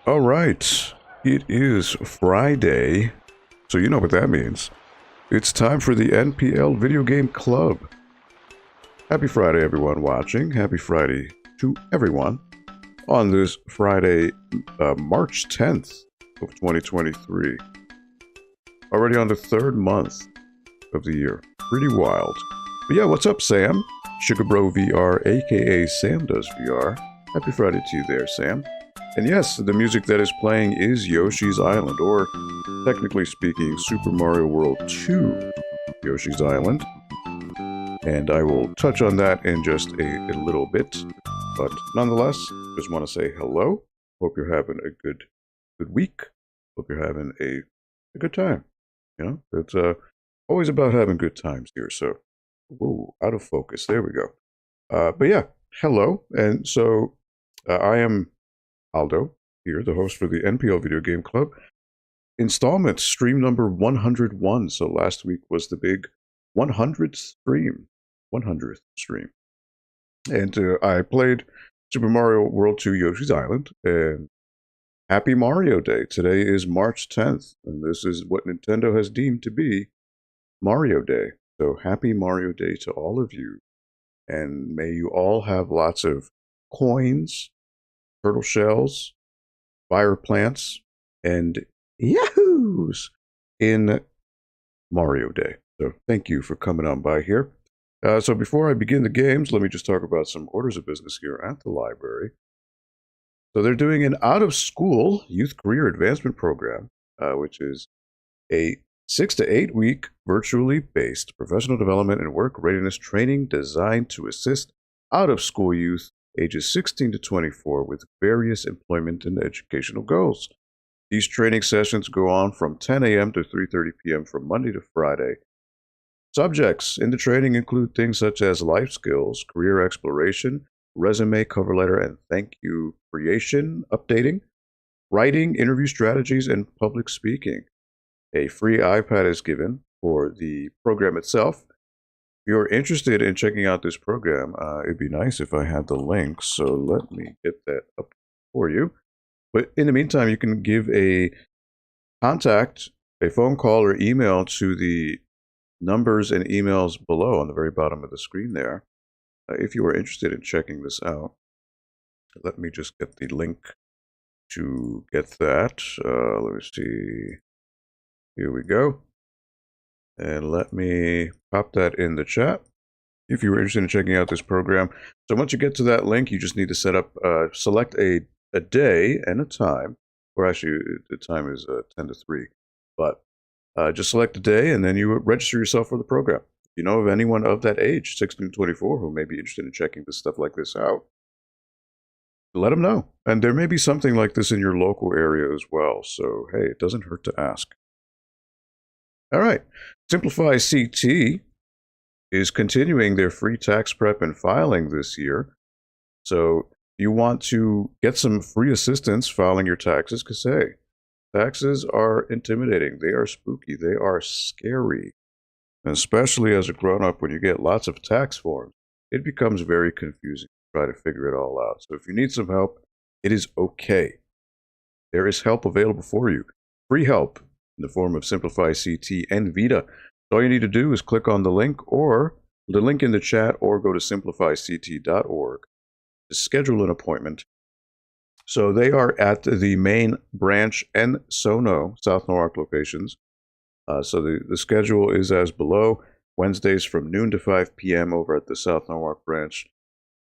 All right, it is Friday, so you know what that means. It's time for the NPL Video Game Club. Happy Friday, everyone watching. Happy Friday to everyone on this Friday, March 10th of 2023. Already on the third month of the year. Pretty wild. But yeah, what's up, Sam? Sugar Bro VR, aka Sam Does VR. Happy Friday to you there, Sam. And yes, the music that is playing is Yoshi's Island, or technically speaking, Super Mario World 2 Yoshi's Island. and I will touch on that in just a little bit. But nonetheless, just want to say hello. Hope you're having a good week. Hope you're having a good time. You know, it's always about having good times here. So, whoa, out of focus. There we go. But yeah, hello. And so I am Aldo here, the host for the NPL Video Game Club. Installment stream number 101. So last week was the big 100th stream. 100th stream. And I played Super Mario World 2 Yoshi's Island. And happy Mario Day. Today is March 10th. And this is what Nintendo has deemed to be Mario Day. So happy Mario Day to all of you. And may you all have lots of coins, turtle shells, fire plants, and yahoos in Mario Day. So thank you for coming on by here. So before I begin the games, let me just talk about some orders of business here at the library. So they're doing an out-of-school youth career advancement program, which is a 6 to 8 week virtually based professional development and work readiness training designed to assist out-of-school youth ages 16 to 24 with various employment and educational goals. These training sessions go on from 10 a.m. to 3:30 p.m. from Monday to Friday. Subjects in the training include things such as life skills, career exploration, resume, cover letter, and thank you creation, updating, writing, interview strategies, and public speaking. A free iPad is given for the program itself. If you're interested in checking out this program, it'd be nice if I had the link, so let me get that up for you. But in the meantime, you can give a contact, a phone call, or email to the numbers and emails below on the very bottom of the screen there if you are interested in checking this out. Let me just get the link to get that. Let me see. Here we go. And let me pop that in the chat if you were interested in checking out this program. So once you get to that link, you just need to set up, select a day and a time, or actually the time is 10 to 3, but just select a day and then you register yourself for the program. If you know of anyone of that age, 16 to 24, who may be interested in checking this stuff like this out, let them know. And there may be something like this in your local area as well. So, hey, it doesn't hurt to ask. All right. Simplify CT is continuing their free tax prep and filing this year. So you want to get some free assistance filing your taxes because, hey, taxes are intimidating. They are spooky. They are scary. And especially as a grown-up, when you get lots of tax forms, it becomes very confusing to try to figure it all out. So if you need some help, it is okay. There is help available for you. Free help in the form of Simplify CT and Vita. All you need to do is click on the link in the chat or go to simplifyct.org to schedule an appointment. So they are at the main branch and Sono, South Norwalk locations. So the schedule is as below. Wednesdays from noon to 5 p.m. over at the South Norwalk branch.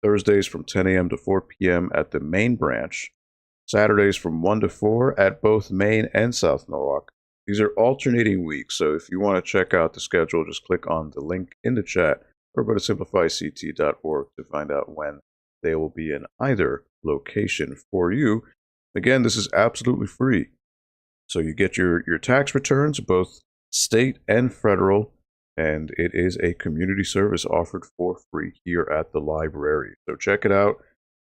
Thursdays from 10 a.m. to 4 p.m. at the main branch. Saturdays from 1 to 4 at both Main and South Norwalk. These are alternating weeks, so if you want to check out the schedule, just click on the link in the chat or go to simplifyct.org to find out when they will be in either location for you. Again, this is absolutely free. So you get your tax returns, both state and federal, and it is a community service offered for free here at the library. So check it out.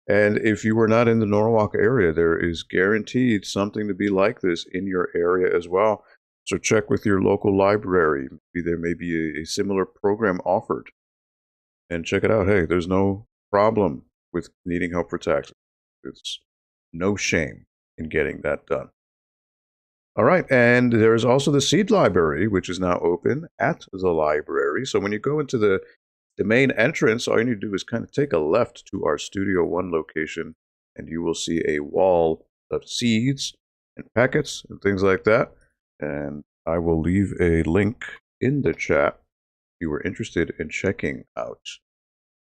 And if you are not in the Norwalk area, there is guaranteed something to be like this in your area as well. So check with your local library. Maybe there may be a similar program offered. And check it out. Hey, there's no problem with needing help for taxes. It's no shame in getting that done. All right, and there is also the Seed Library, which is now open at the library. So when you go into the main entrance, all you need to do is kind of take a left to our Studio One location, and you will see a wall of seeds and packets and things like that. And I will leave a link in the chat if you were interested in checking out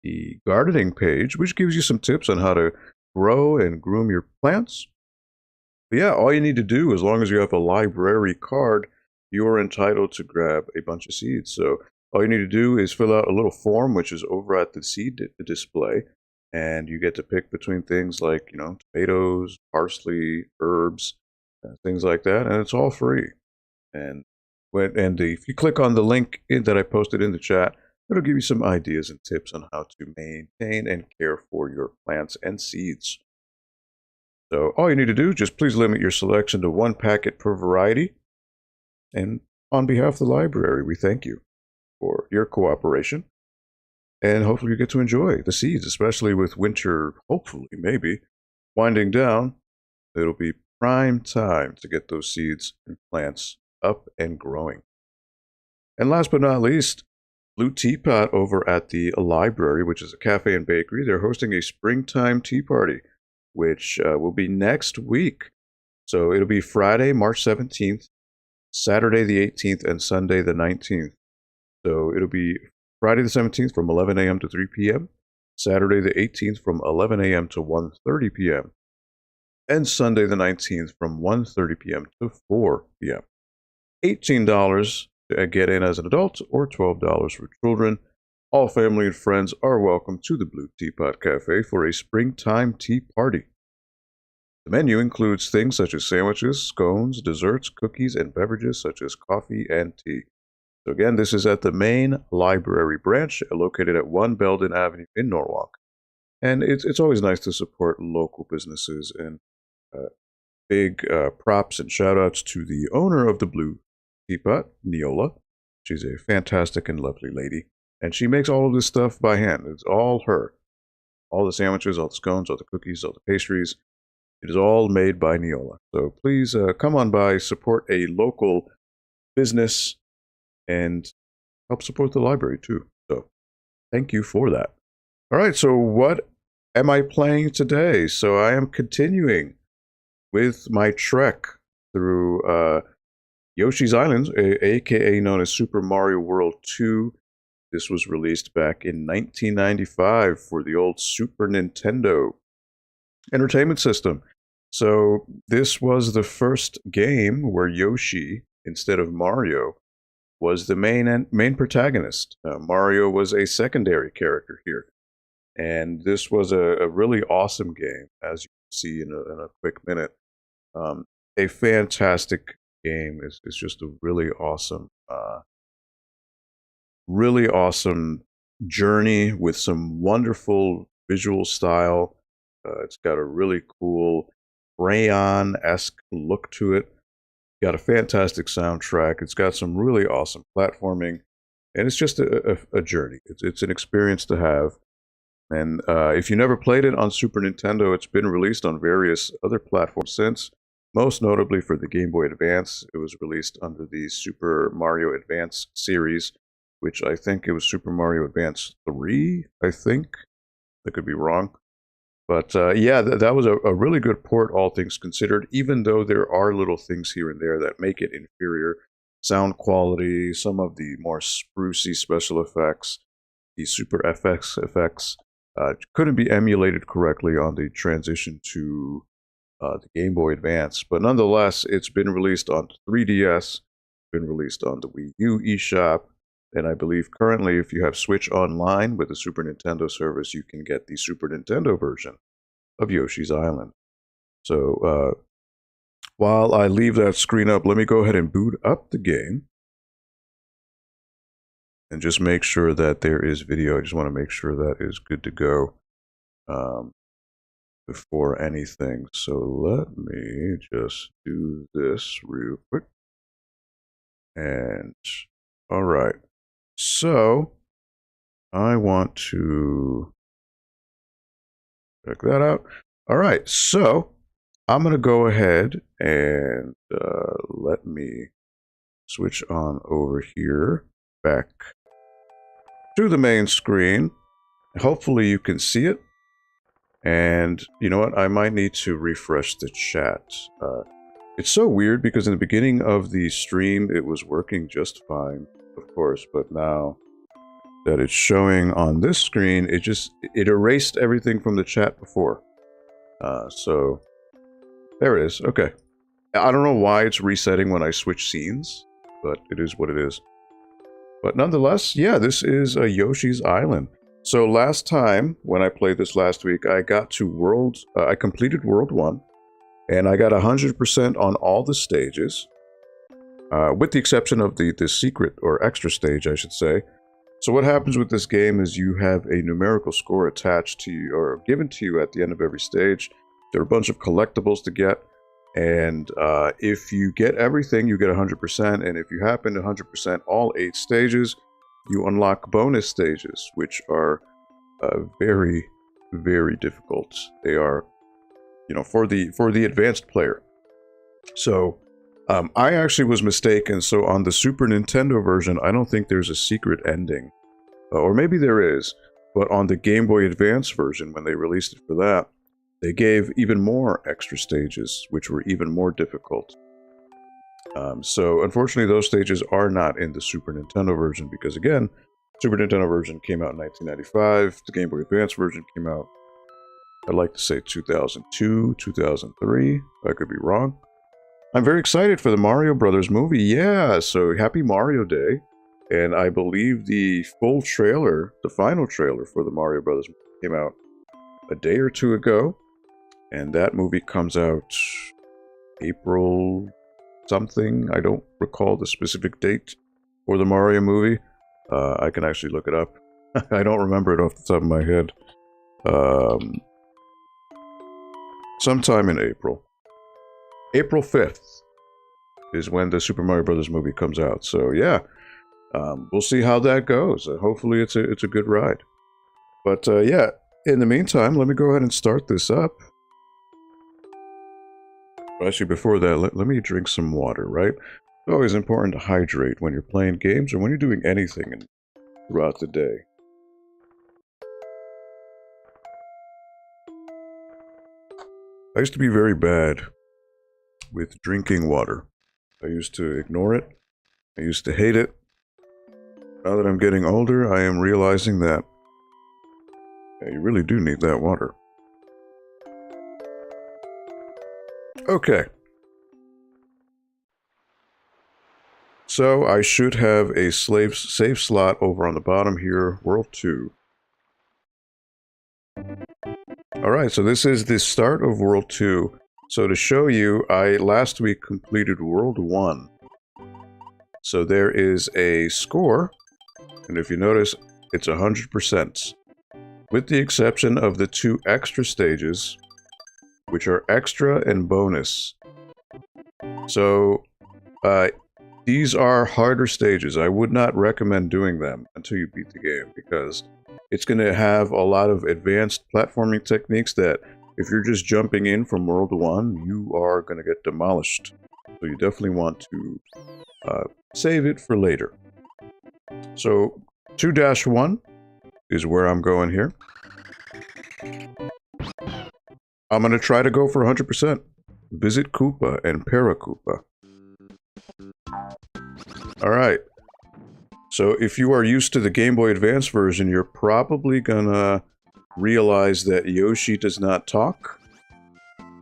the gardening page, which gives you some tips on how to grow and groom your plants. But yeah, all you need to do, as long as you have a library card, you are entitled to grab a bunch of seeds. So All you need to do is fill out a little form, which is over at the seed display, and you get to pick between things like, tomatoes, parsley, herbs, things like that, and it's all free. And if you click on the link that I posted in the chat, it'll give you some ideas and tips on how to maintain and care for your plants and seeds. So all you need to do, just please limit your selection to 1 packet per variety. And on behalf of the library, we thank you for your cooperation. And hopefully you get to enjoy the seeds, especially with winter, hopefully, maybe, winding down. It'll be prime time to get those seeds and plants up and growing. And last but not least, Blue Teapot over at the library, which is a cafe and bakery. They're hosting a springtime tea party, which will be next week. So it'll be Friday, March 17th, Saturday the 18th, and Sunday the 19th. So it'll be Friday the 17th from 11 a.m. to 3 p.m., Saturday the 18th from 11 a.m. to 1:30 p.m., and Sunday the 19th from 1:30 p.m. to 4 p.m. $18 to get in as an adult, or $12 for children. All family and friends are welcome to the Blue Teapot Cafe for a springtime tea party. The menu includes things such as sandwiches, scones, desserts, cookies, and beverages such as coffee and tea. So again, this is at the main library branch located at 1 Belden Avenue in Norwalk. And it's always nice to support local businesses, and big props and shout outs to the owner of the Blue Teapot, Neola. She's a fantastic and lovely lady, and she makes all of this stuff by hand. It's all her. All the sandwiches, all the scones, all the cookies, all the pastries. It is all made by Neola. So please come on by, support a local business, and help support the library too. So thank you for that. All right, so what am I playing today? So I am continuing with my trek through Yoshi's Island, aka known as Super Mario World 2. This was released back in 1995 for the old Super Nintendo Entertainment System. So this was the first game where Yoshi, instead of Mario, was the main protagonist. Mario was a secondary character here. And this was a really awesome game, as you can see in a quick minute. A fantastic game. It's just a really awesome journey with some wonderful visual style. It's got a really cool Crayon-esque look to it. Got a fantastic soundtrack. It's got some really awesome platforming, and it's just a journey. It's an experience to have. And if you never played it on Super Nintendo, it's been released on various other platforms since. Most notably for the Game Boy Advance, it was released under the Super Mario Advance series, which I think it was Super Mario Advance 3, I think. I could be wrong. But yeah, that was a really good port, all things considered, even though there are little things here and there that make it inferior. Sound quality, some of the more sprucey special effects, the Super FX effects, couldn't be emulated correctly on the transition to the Game Boy Advance. But nonetheless, it's been released on 3DS, been released on the Wii U eShop, and I believe currently if you have Switch Online with the Super Nintendo service, you can get the Super Nintendo version of Yoshi's Island. So while I leave that screen up, let me go ahead and boot up the game and just make sure that there is video. I just want to make sure that is good to go before anything. So let me just do this real quick. And all right. So I want to check that out. All right. So I'm going to go ahead and let me switch on over here back to the main screen. Hopefully you can see it. And you know what? I might need to refresh the chat. It's so weird because in the beginning of the stream, it was working just fine, of course. But now that it's showing on this screen, it erased everything from the chat before. So there it is. Okay. I don't know why it's resetting when I switch scenes, but it is what it is. But nonetheless, yeah, this is Yoshi's Island. So last time, when I played this last week, I got to I completed World 1, and I got 100% on all the stages, with the exception of the secret, or extra stage, I should say. So what happens with this game is you have a numerical score attached to you, or given to you at the end of every stage. There are a bunch of collectibles to get, and if you get everything, you get 100%, and if you happen to 100% all 8 stages, you unlock bonus stages, which are very, very difficult. They are, you know, for the advanced player. So I actually was mistaken. So on the Super Nintendo version, I don't think there's a secret ending, or maybe there is. But on the Game Boy Advance version, when they released it for that, they gave even more extra stages, which were even more difficult. So unfortunately, those stages are not in the Super Nintendo version because, again, Super Nintendo version came out in 1995. The Game Boy Advance version came out, I'd like to say 2002, 2003. I could be wrong. I'm very excited for the Mario Brothers movie. Yeah, so happy Mario Day. And I believe the full trailer, the final trailer for the Mario Brothers movie came out a day or two ago. And that movie comes out April something. I don't recall the specific date for the Mario movie. I can actually look it up. I don't remember it off the top of my head. Sometime in April. April 5th is when the Super Mario Brothers movie comes out. So yeah, we'll see how that goes. Hopefully it's a good ride. But yeah, in the meantime, let me go ahead and start this up. Actually, before that, let me drink some water, right? It's always important to hydrate when you're playing games or when you're doing anything throughout the day. I used to be very bad with drinking water. I used to ignore it. I used to hate it. Now that I'm getting older, I am realizing that you really do need that water. Okay. So I should have a save slot over on the bottom here, World 2. Alright, so this is the start of World 2. So to show you, I last week completed World 1. So there is a score, and if you notice, it's 100%. With the exception of the 2 extra stages, which are extra and bonus. So, these are harder stages. I would not recommend doing them until you beat the game, because it's going to have a lot of advanced platforming techniques that, if you're just jumping in from World 1, you are going to get demolished. So you definitely want to save it for later. So, 2-1 is where I'm going here. I'm going to try to go for 100%. Visit Koopa and Para-Koopa. Alright. So if you are used to the Game Boy Advance version, you're probably gonna realize that Yoshi does not talk.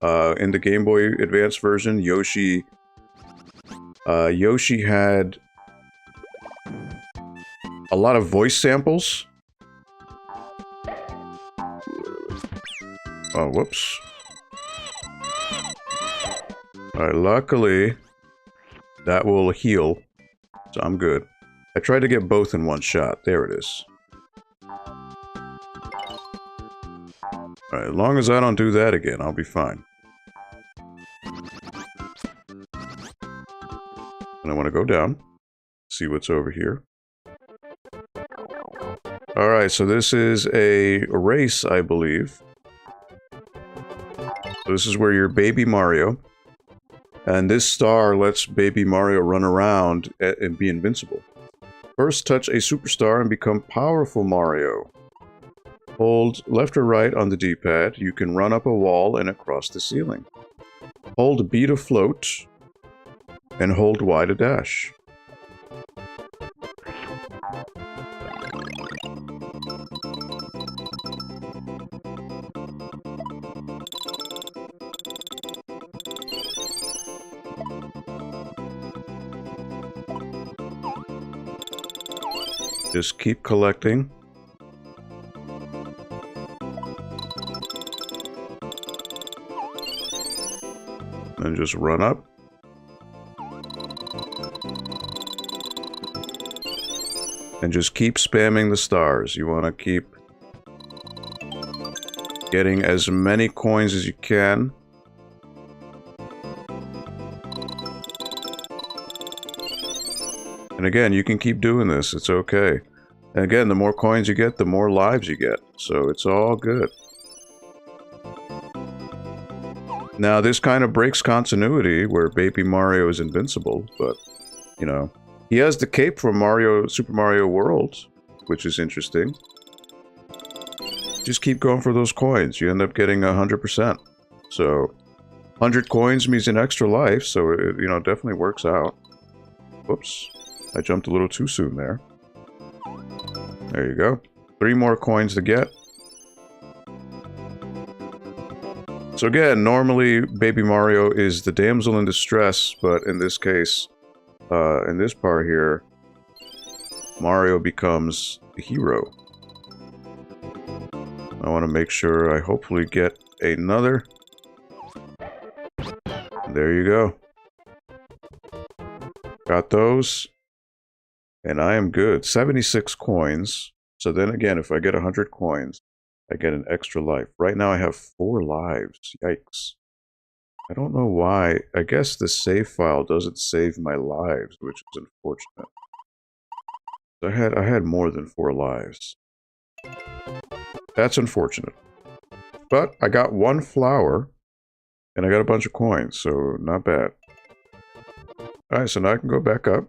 In the Game Boy Advance version, Yoshi had a lot of voice samples. Oh, whoops. Alright, luckily, that will heal, so I'm good. I tried to get both in one shot. There it is. Alright, as long as I don't do that again, I'll be fine. And I want to go down, see what's over here. Alright, so this is a race, I believe. So this is where you're Baby Mario. And this star lets Baby Mario run around and be invincible. First, touch a superstar and become powerful Mario. Hold left or right on the D-pad. You can run up a wall and across the ceiling. Hold B to float, and hold Y to dash. Just keep collecting. And just run up. And just keep spamming the stars. You want to keep getting as many coins as you can. And again, you can keep doing this. It's okay. And again, the more coins you get, the more lives you get. So it's all good. Now, this kind of breaks continuity where Baby Mario is invincible, but, you know, he has the cape from Super Mario World, which is interesting. Just keep going for those coins. You end up getting 100%. So, 100 coins means an extra life, so it, you know, definitely works out. Whoops. I jumped a little too soon there. There you go. 3 more coins to get. So again, normally Baby Mario is the damsel in distress, but in this case, in this part here, Mario becomes the hero. I want to make sure I hopefully get another. There you go. Got those. And I am good. 76 coins. So then again, if I get 100 coins, I get an extra life. Right now I have 4 lives. Yikes. I don't know why. I guess the save file doesn't save my lives, which is unfortunate. I had more than 4 lives. That's unfortunate. But I got 1 flower, and I got a bunch of coins, so not bad. Alright, so now I can go back up.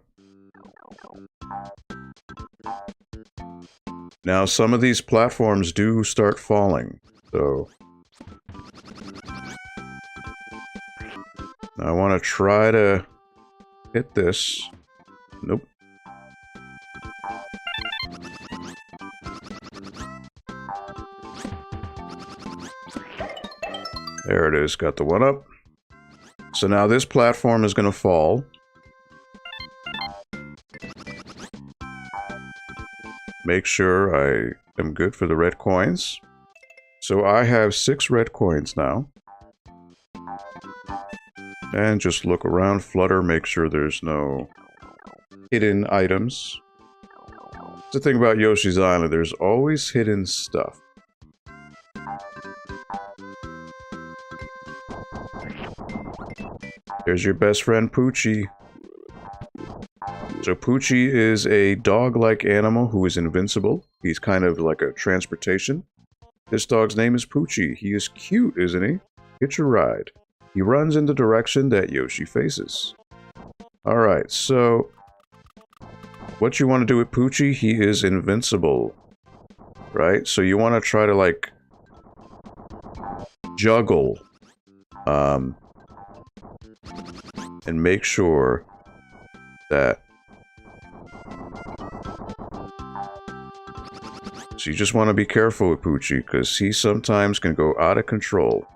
Now, some of these platforms do start falling, so I want to try to hit this. Nope. There it is, got the one up. So now this platform is going to fall. Make sure I am good for the red coins. So I have 6 red coins now. And just look around, flutter, make sure there's no hidden items. That's the thing about Yoshi's Island, there's always hidden stuff. There's your best friend, Poochie. So Poochie is a dog-like animal who is invincible. He's kind of like a transportation. This dog's name is Poochie. He is cute, isn't he? Hitch a ride. He runs in the direction that Yoshi faces. Alright, so what you want to do with Poochie, he is invincible. Right? So you want to try to, like, juggle. And make sure that... So you just want to be careful with Poochie, because he sometimes can go out of control.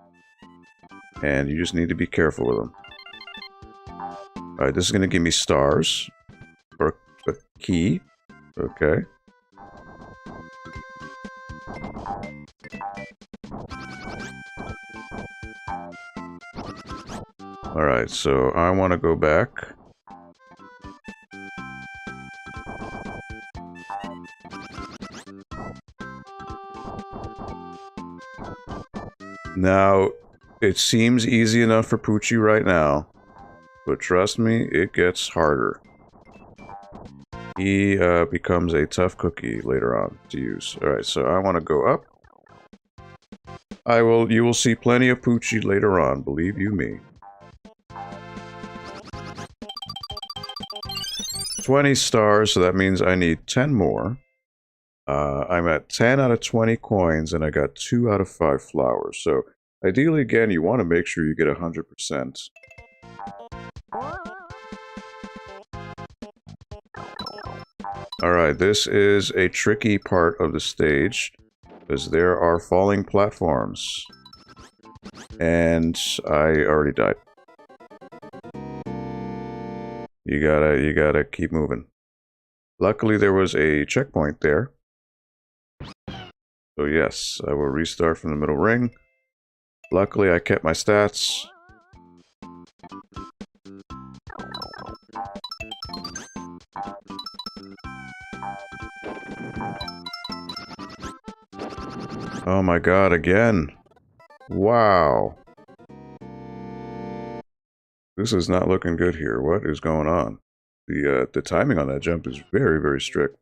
And you just need to be careful with him. Alright, this is going to give me stars. Or a key. Okay. Alright, so I want to go back. Now, it seems easy enough for Poochie right now, but trust me, it gets harder. He becomes a tough cookie later on to use. Alright, so I want to go up. You will see plenty of Poochie later on, believe you me. 20 stars, so that means I need 10 more. I'm at 10 out of 20 coins, and I got 2 out of 5 flowers. So, ideally, again, you want to make sure you get 100%. Alright, this is a tricky part of the stage, because there are falling platforms. And I already died. You gotta keep moving. Luckily, there was a checkpoint there. So yes, I will restart from the middle ring. Luckily, I kept my stats. Oh my god, again. Wow. This is not looking good here. What is going on? The timing on that jump is very, very strict.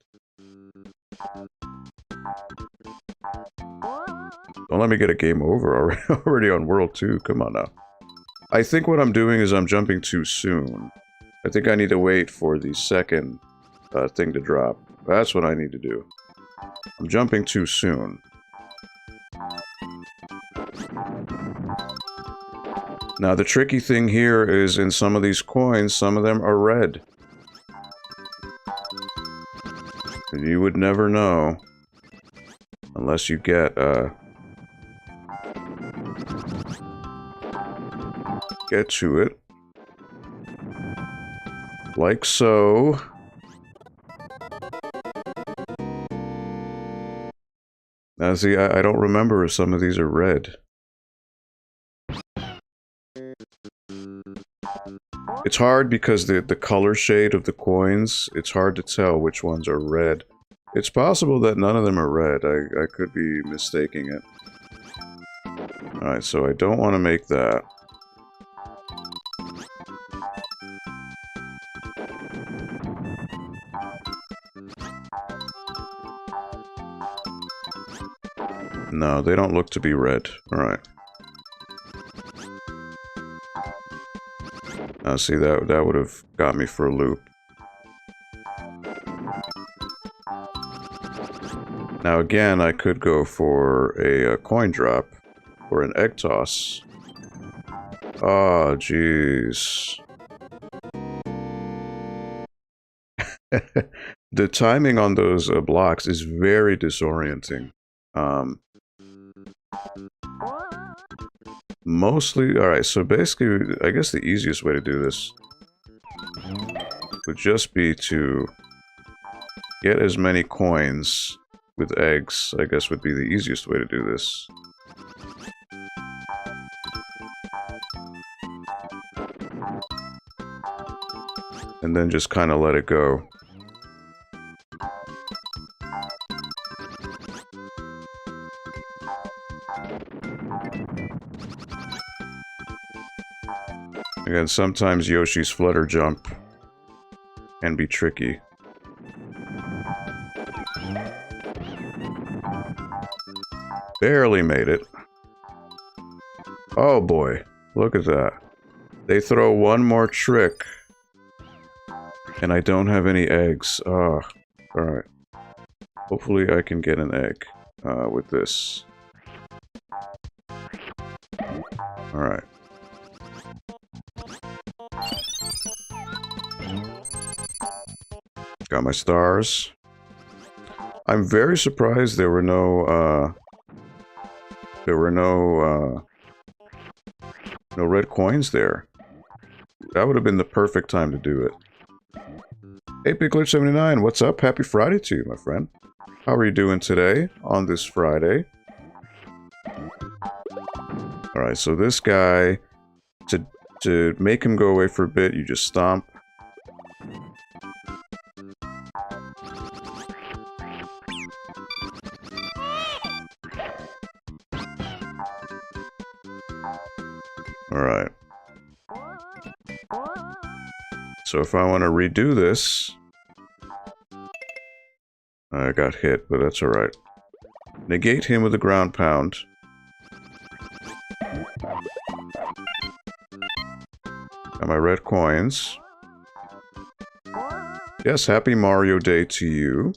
Don't let me get a game over already on World 2. Come on now. I think what I'm doing is I'm jumping too soon. I think I need to wait for the second thing to drop. That's what I need to do. I'm jumping too soon. Now the tricky thing here is in some of these coins, some of them are red. And you would never know unless you get to it. Like so. Now see, I don't remember if some of these are red. It's hard because the color shade of the coins, it's hard to tell which ones are red. It's possible that none of them are red. I could be mistaking it. Alright, so I don't want to make that. No, they don't look to be red. Alright. Now see, that would have got me for a loop. Now again, I could go for a coin drop or an egg toss. Oh, jeez. The timing on those blocks is very disorienting. Mostly, alright, so basically, I guess the easiest way to do this would just be to get as many coins with eggs, I guess would be the easiest way to do this. And then just kind of let it go. Again, sometimes Yoshi's flutter jump can be tricky. Barely made it. Oh boy, look at that. They throw one more trick, and I don't have any eggs. Oh, alright. Hopefully I can get an egg with this. Alright. Got my stars. I'm very surprised there were no no red coins there. That would have been the perfect time to do it. Hey, Piglet79, what's up? Happy Friday to you, my friend. How are you doing today on this Friday? Alright, so this guy, to make him go away for a bit, you just stomp. Alright. So if I want to redo this... I got hit, but that's alright. Negate him with a ground pound. Got my red coins. Yes, happy Mario Day to you.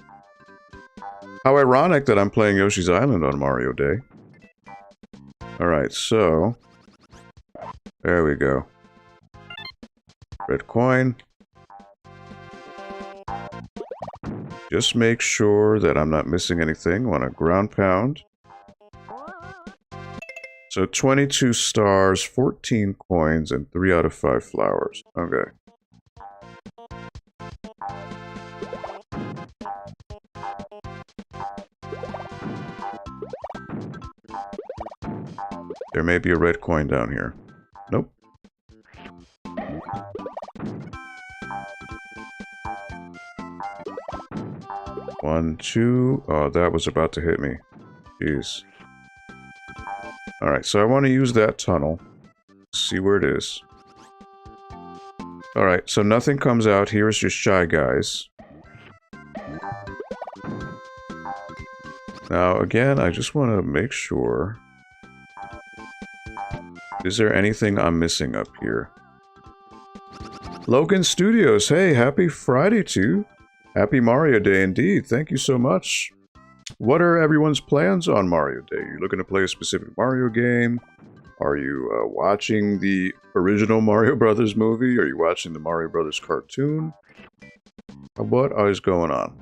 How ironic that I'm playing Yoshi's Island on Mario Day. Alright, so... there we go. Red coin. Just make sure that I'm not missing anything. Want a ground pound. So 22 stars, 14 coins, and 3 out of 5 flowers. Okay. There may be a red coin down here. Nope. One, two. Oh, that was about to hit me. Jeez. Alright, so I want to use that tunnel. See where it is. Alright, so nothing comes out. Here's just Shy Guys. Now, again, I just want to make sure. Is there anything I'm missing up here? Logan Studios, hey, happy Friday to you. Happy Mario Day indeed. Thank you so much. What are everyone's plans on Mario Day? Are you looking to play a specific Mario game? Are you watching the original Mario Brothers movie? Are you watching the Mario Brothers cartoon? What is going on?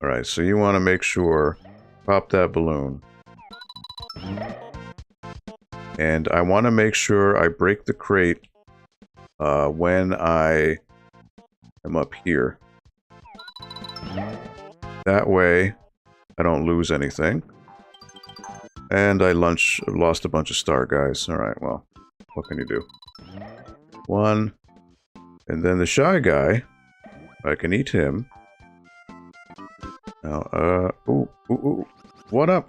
Alright, so you want to make sure, pop that balloon. And I want to make sure I break the crate when I am up here. That way, I don't lose anything. And I lost a bunch of star guys. Alright, well, what can you do? One. And then the Shy Guy, I can eat him. Now, ooh. One up.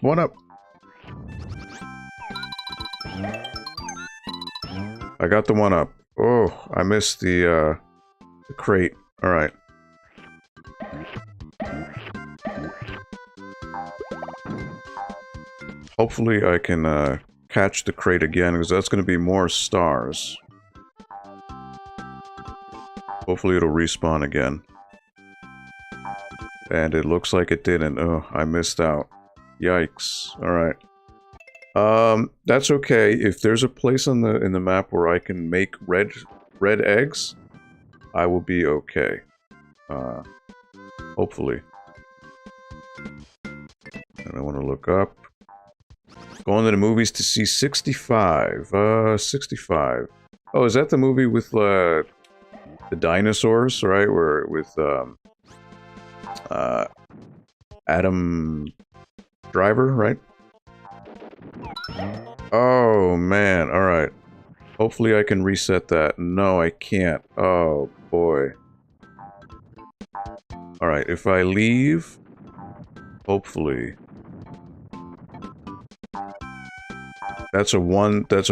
I got the one up. Oh, I missed the crate. Alright. Hopefully I can catch the crate again, because that's going to be more stars. Hopefully it'll respawn again. And it looks like it didn't. Oh, I missed out. Yikes. Alright. That's okay. If there's a place on in the map where I can make red eggs, I will be okay. Hopefully. And I want to look up. Going to the movies to see 65. 65. Oh, is that the movie with the dinosaurs, right? Where with Adam Driver, right? Oh man, alright. Hopefully I can reset that. No, I can't. Oh boy. Alright, if I leave, hopefully. That's a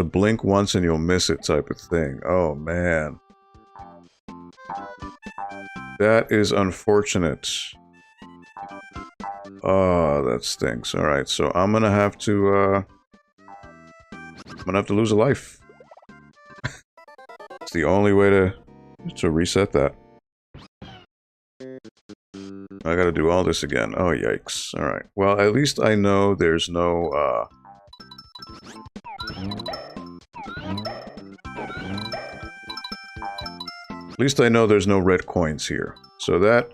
blink once and you'll miss it type of thing. Oh man. That is unfortunate. Oh, that stinks. Alright, so I'm gonna have to lose a life. It's the only way to reset that. I gotta do all this again. Oh, yikes. Alright. Well, at least I know there's no, At least I know there's no red coins here. So that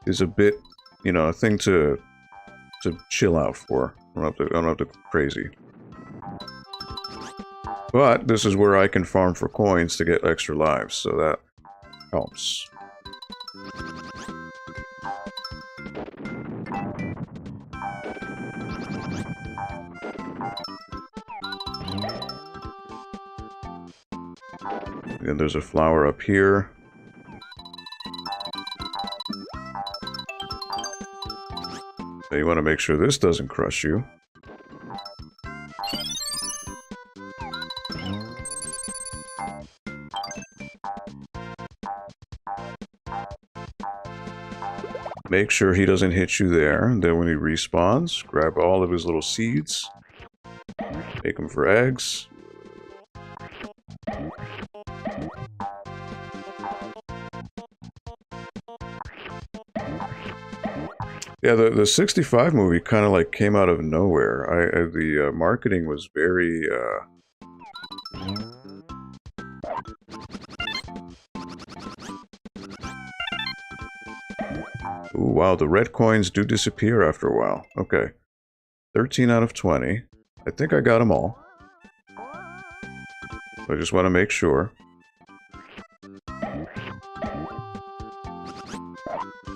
is a bit, you know, a thing to chill out for. I don't have to go crazy. But this is where I can farm for coins to get extra lives, so that helps. And there's a flower up here. So you want to make sure this doesn't crush you. Make sure he doesn't hit you there, and then when he respawns, grab all of his little seeds. Make them for eggs. Yeah, the 65 movie kind of like came out of nowhere. The marketing was very Ooh, wow, the red coins do disappear after a while. Okay. 13 out of 20. I think I got them all. I just want to make sure.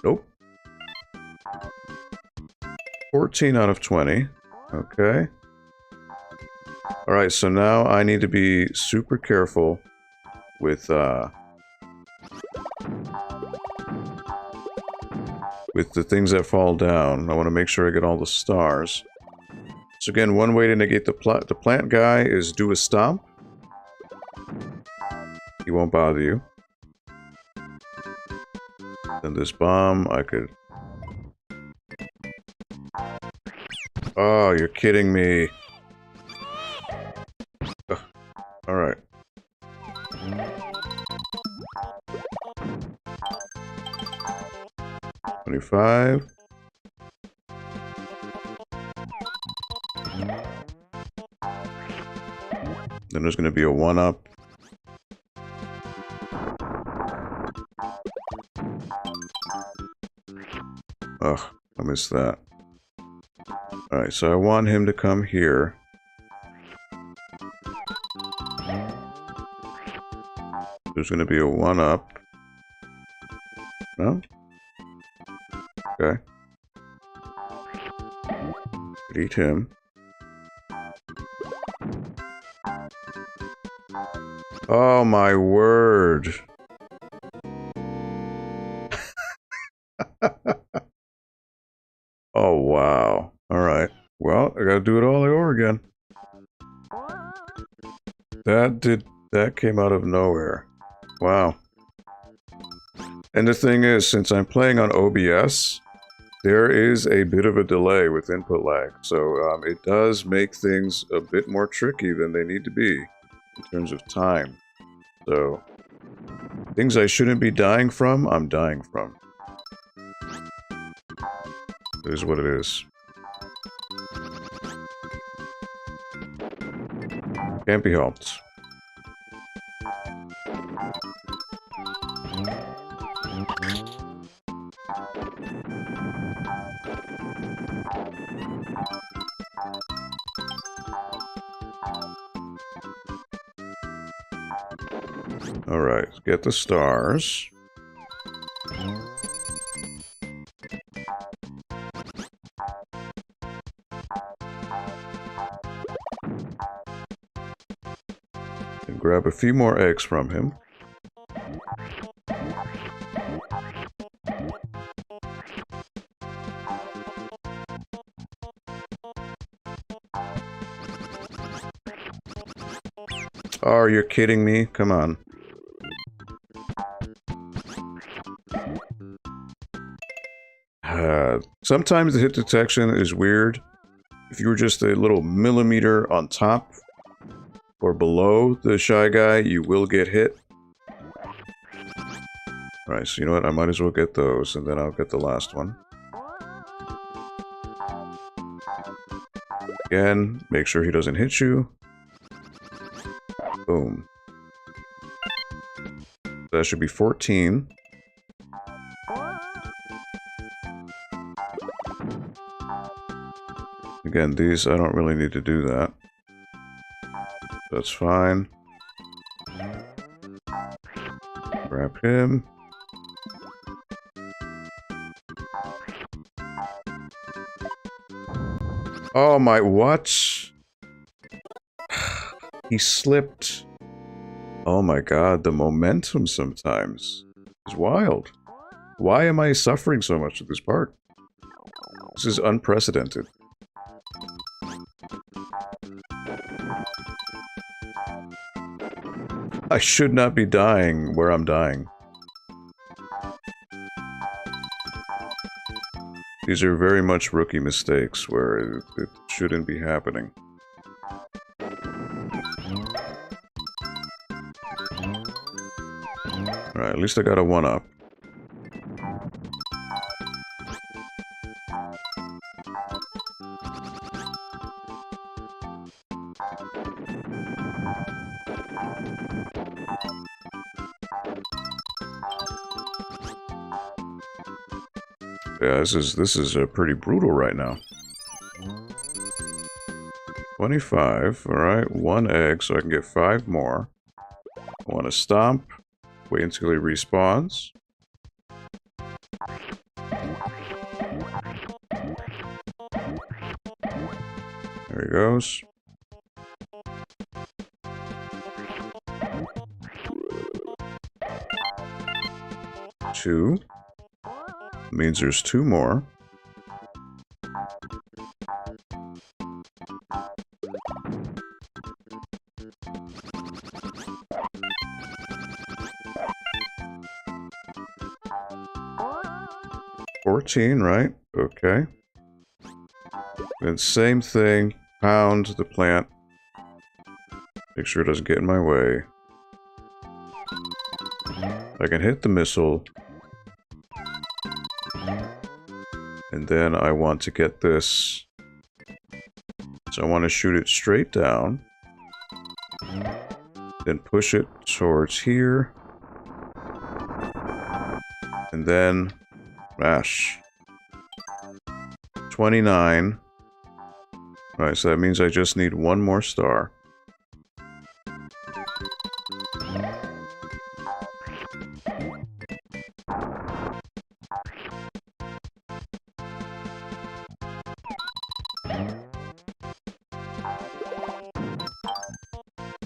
Nope. 14 out of 20. Okay. Alright, so now I need to be super careful with the things that fall down. I want to make sure I get all the stars. So again, one way to negate the plant guy is do a stomp. He won't bother you. Then this bomb, I could... Oh, you're kidding me. Alright. $25. Then there's going to be a 1-up. Ugh, I missed that. Alright, so I want him to come here. There's going to be a 1-up. No? Okay. Eat him. Oh my word. Oh wow. Alright. Well, I gotta do it all over again. That came out of nowhere. Wow. And the thing is, since I'm playing on OBS, there is a bit of a delay with input lag. So it does make things a bit more tricky than they need to be in terms of time. So things I shouldn't be dying from, I'm dying from. It is what it is. Can't be helped. Alright, get the stars. And grab a few more eggs from him. Oh, you're kidding me? Come on. Sometimes the hit detection is weird. If you were just a little millimeter on top or below the shy guy, you will get hit. Alright, so you know what? I might as well get those, and then I'll get the last one. Again, make sure he doesn't hit you. Boom. That should be 14. Again, these, I don't really need to do that. That's fine. Grab him. Oh my, what? He slipped. Oh my god, the momentum sometimes is wild. Why am I suffering so much with this part? This is unprecedented. I should not be dying where I'm dying. These are very much rookie mistakes where it shouldn't be happening. Alright, at least I got a 1-up. Yeah, this is pretty brutal right now. 25, alright, 1 egg, so I can get 5 more. I want to stomp, wait until he respawns. There he goes. Two. Means there's two more. $14, right? Okay. Then same thing. Pound the plant. Make sure it doesn't get in my way. I can hit the missile. And then I want to get this. So I want to shoot it straight down. Then push it towards here. And then mash. 29. Alright, so that means I just need one more star.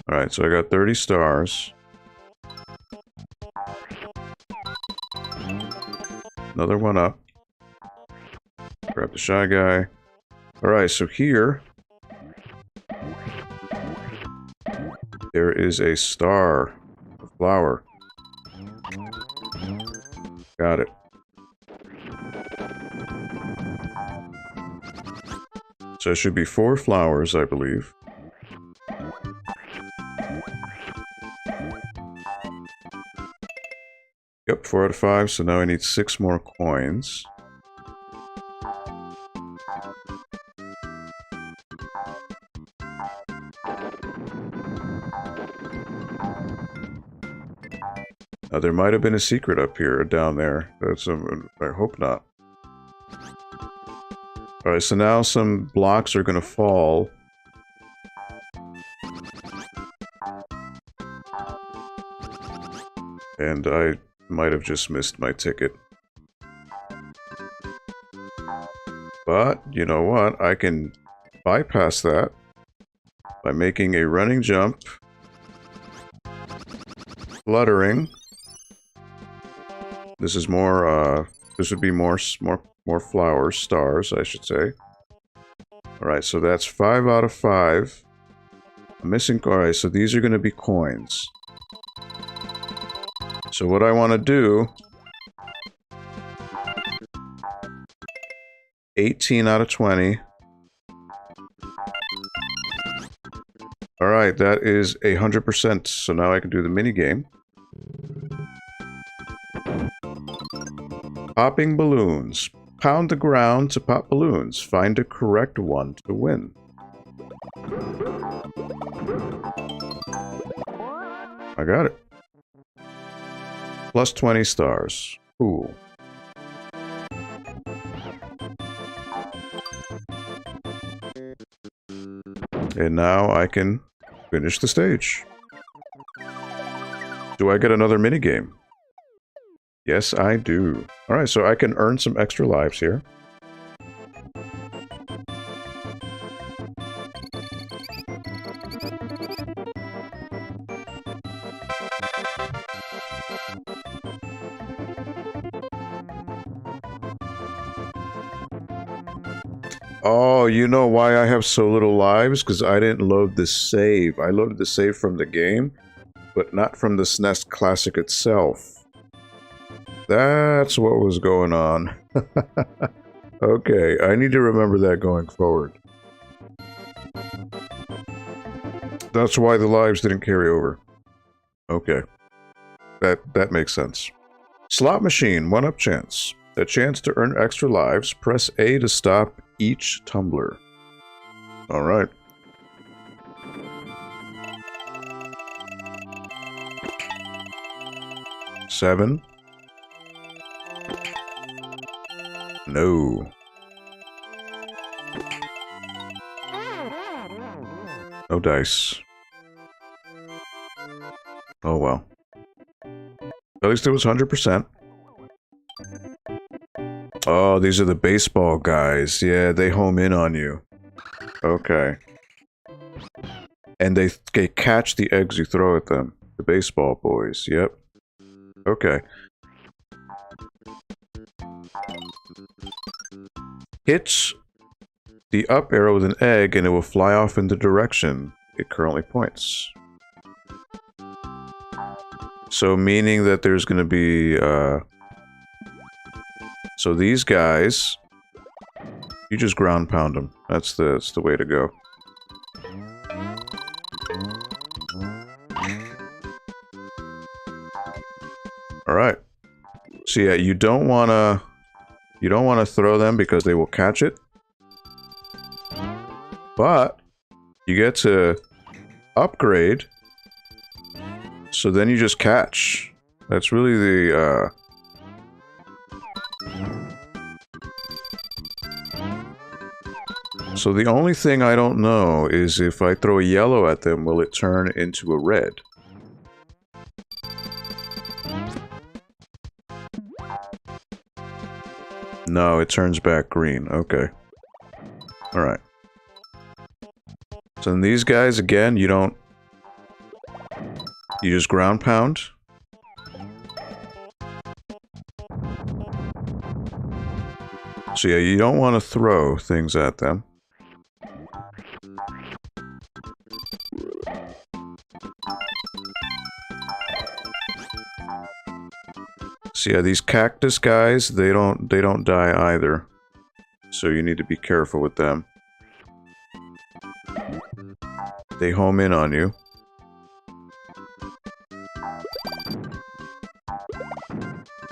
Alright, so I got 30 stars. Another one up. Grab the shy guy. Alright, so here there is a star, a flower. Got it. So it should be 4 flowers, I believe. Yep, 4 out of 5, so now I need 6 more coins. There might have been a secret up here or down there. That's I hope not. Alright, so now some blocks are going to fall. And I might have just missed my ticket. But, you know what? I can bypass that by making a running jump, fluttering. This is more, this would be more flowers, stars, I should say. Alright, so that's 5 out of 5. I'm missing, alright, so these are going to be coins. So what I want to do, 18 out of 20. Alright, that is 100%, so now I can do the mini game. Popping balloons. Pound the ground to pop balloons. Find the correct one to win. I got it. Plus 20 stars. Cool. And now I can finish the stage. Do I get another minigame? Yes, I do. Alright, so I can earn some extra lives here. Oh, you know why I have so little lives? Because I didn't load the save. I loaded the save from the game, but not from the SNES Classic itself. That's what was going on. Okay, I need to remember that going forward. That's why the lives didn't carry over. Okay. That makes sense. Slot machine, 1-up chance. A chance to earn extra lives. Press A to stop each tumbler. Alright. Seven. No. No dice. Oh well. At least it was 100%. Oh, these are the baseball guys. Yeah, they home in on you. Okay. And they catch the eggs you throw at them. The baseball boys, yep. Okay. Hit the up arrow with an egg and it will fly off in the direction it currently points. So meaning that there's gonna be, so these guys, you just ground pound them. That's the way to go. Alright. So yeah, you don't wanna throw them because they will catch it. But you get to upgrade. So then you just catch. That's really the So the only thing I don't know is if I throw a yellow at them, will it turn into a red? No, it turns back green. Okay. Alright. So in these guys, again, you don't... You just ground pound. So yeah, you don't want to throw things at them. So yeah, these cactus guys, they don't die either. So you need to be careful with them. They home in on you.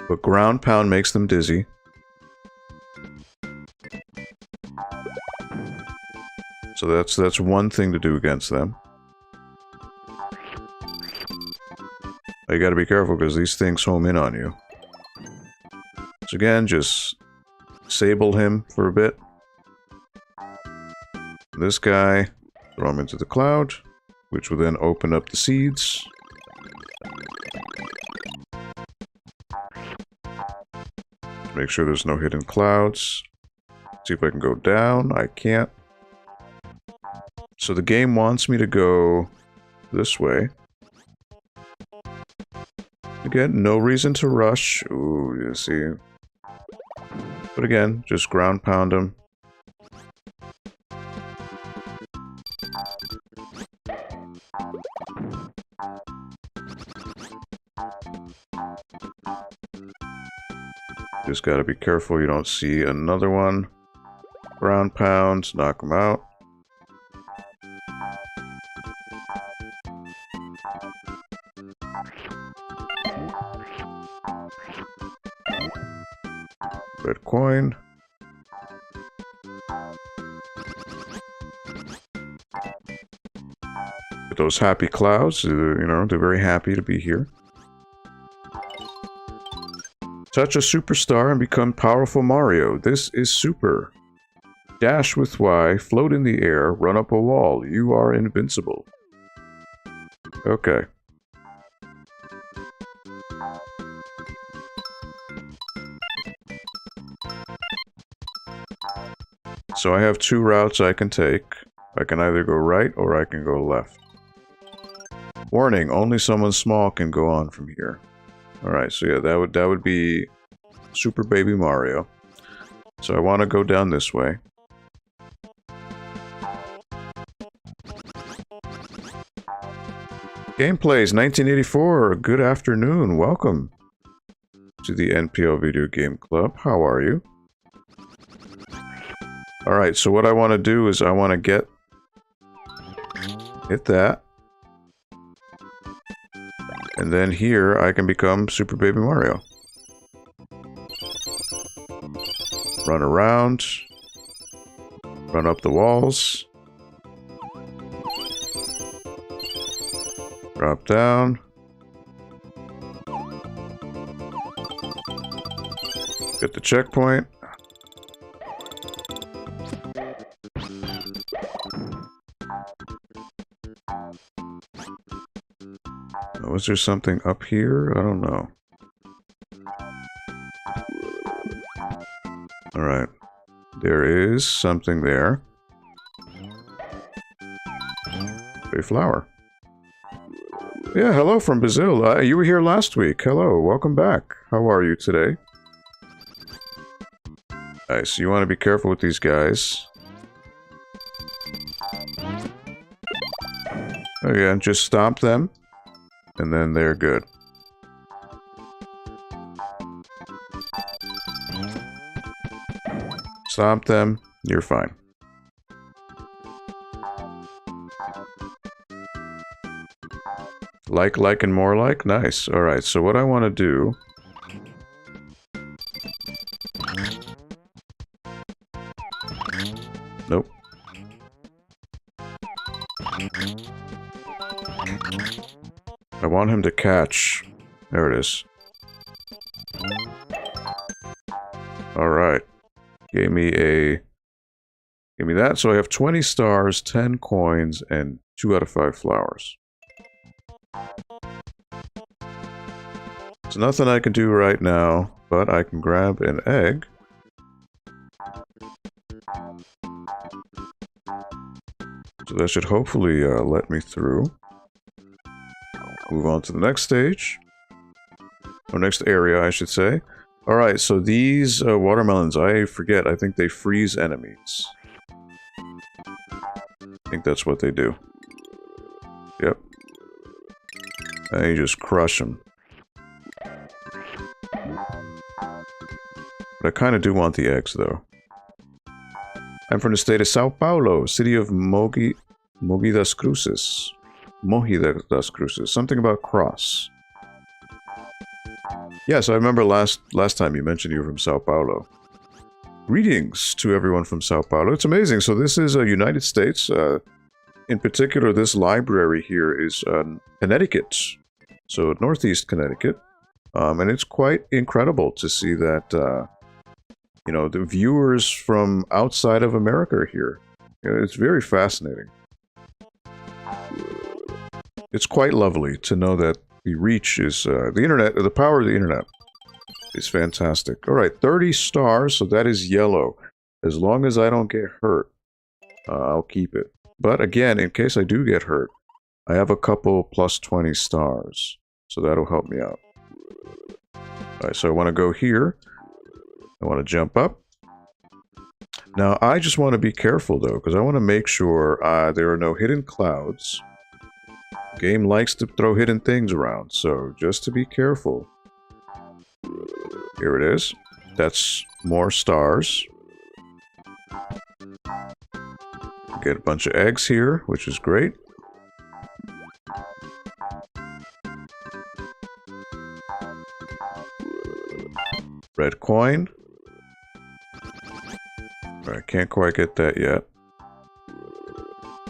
But ground pound makes them dizzy. So that's one thing to do against them. You gotta be careful because these things home in on you. So again, just sable him for a bit. This guy, throw him into the cloud, which will then open up the seeds. Make sure there's no hidden clouds. See if I can go down. I can't. So the game wants me to go this way. Again, no reason to rush. Ooh, you see. But again, just ground pound them. Just gotta be careful you don't see another one. Ground pound, knock them out. Red coin. Get those happy clouds, you know, they're very happy to be here. Touch a superstar and become powerful Mario. This is super. Dash with Y, float in the air, run up a wall. You are invincible. Okay. So I have two routes I can take. I can either go right or I can go left. Warning, only someone small can go on from here. Alright, so yeah, that would be Super Baby Mario. So I want to go down this way. Gameplays 1984, good afternoon, welcome to the NPL Video Game Club. How are you? Alright, so what I want to do is I want to hit that. And then here I can become Super Baby Mario. Run around. Run up the walls. Drop down. Get the checkpoint. Was there something up here? I don't know. Alright. There is something there. A flower. Yeah, hello from Brazil. You were here last week. Hello, welcome back. How are you today? Nice. You want to be careful with these guys. Again, just stomp them, and then they're good. Stomp them, you're fine. Like, and more like? Nice. Alright, so what I want to do... Nope. I want him to catch. There it is. Alright. Gave me that, so I have 20 stars, 10 coins, and 2 out of 5 flowers. There's nothing I can do right now, but I can grab an egg. So that should hopefully let me through. Move on to the next stage. Or next area, I should say. Alright, so these watermelons, I forget, I think they freeze enemies. I think that's what they do. Yep. And you just crush them. But I kind of do want the eggs, though. I'm from the state of Sao Paulo, city of Mogi das Cruzes. Mogi das Cruzes. Something about cross. Yes, I remember last time you mentioned you were from Sao Paulo. Greetings to everyone from Sao Paulo. It's amazing. So this is United States. In particular, this library here is Connecticut. So Northeast Connecticut. And it's quite incredible to see that, you know, the viewers from outside of America are here. It's very fascinating. It's quite lovely to know that the reach is, the internet, the power of the internet is fantastic. Alright, 30 stars, so that is yellow. As long as I don't get hurt, I'll keep it. But again, in case I do get hurt, I have a couple plus 20 stars. So that'll help me out. Alright, so I want to go here. I want to jump up. Now, I just want to be careful, though, because I want to make sure there are no hidden clouds. The game likes to throw hidden things around, so just to be careful. Here it is. That's more stars. Get a bunch of eggs here, which is great. Red coin. I can't quite get that yet.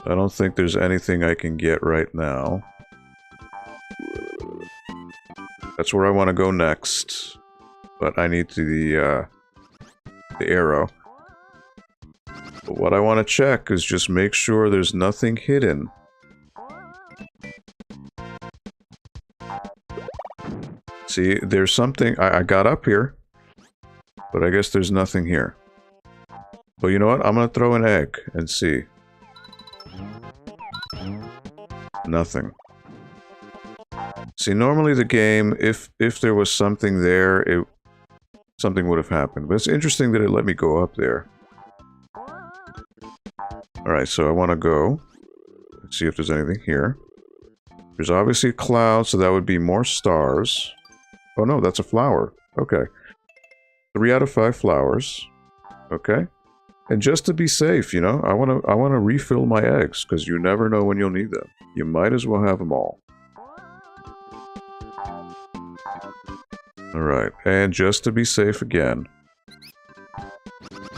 I don't think there's anything I can get right now. That's where I want to go next. But I need the arrow. But what I want to check is just make sure there's nothing hidden. See, there's something... I got up here. But I guess there's nothing here. But you know what? I'm going to throw an egg and see. Nothing. See, normally the game, if there was something there, something would have happened. But it's interesting that it let me go up there. Alright, so I want to go. Let's see if there's anything here. There's obviously a cloud, so that would be more stars. Oh no, that's a flower. Okay. 3 out of 5 flowers. Okay. And just to be safe, you know, I want to refill my eggs, because you never know when you'll need them. You might as well have them all. Alright, and just to be safe again.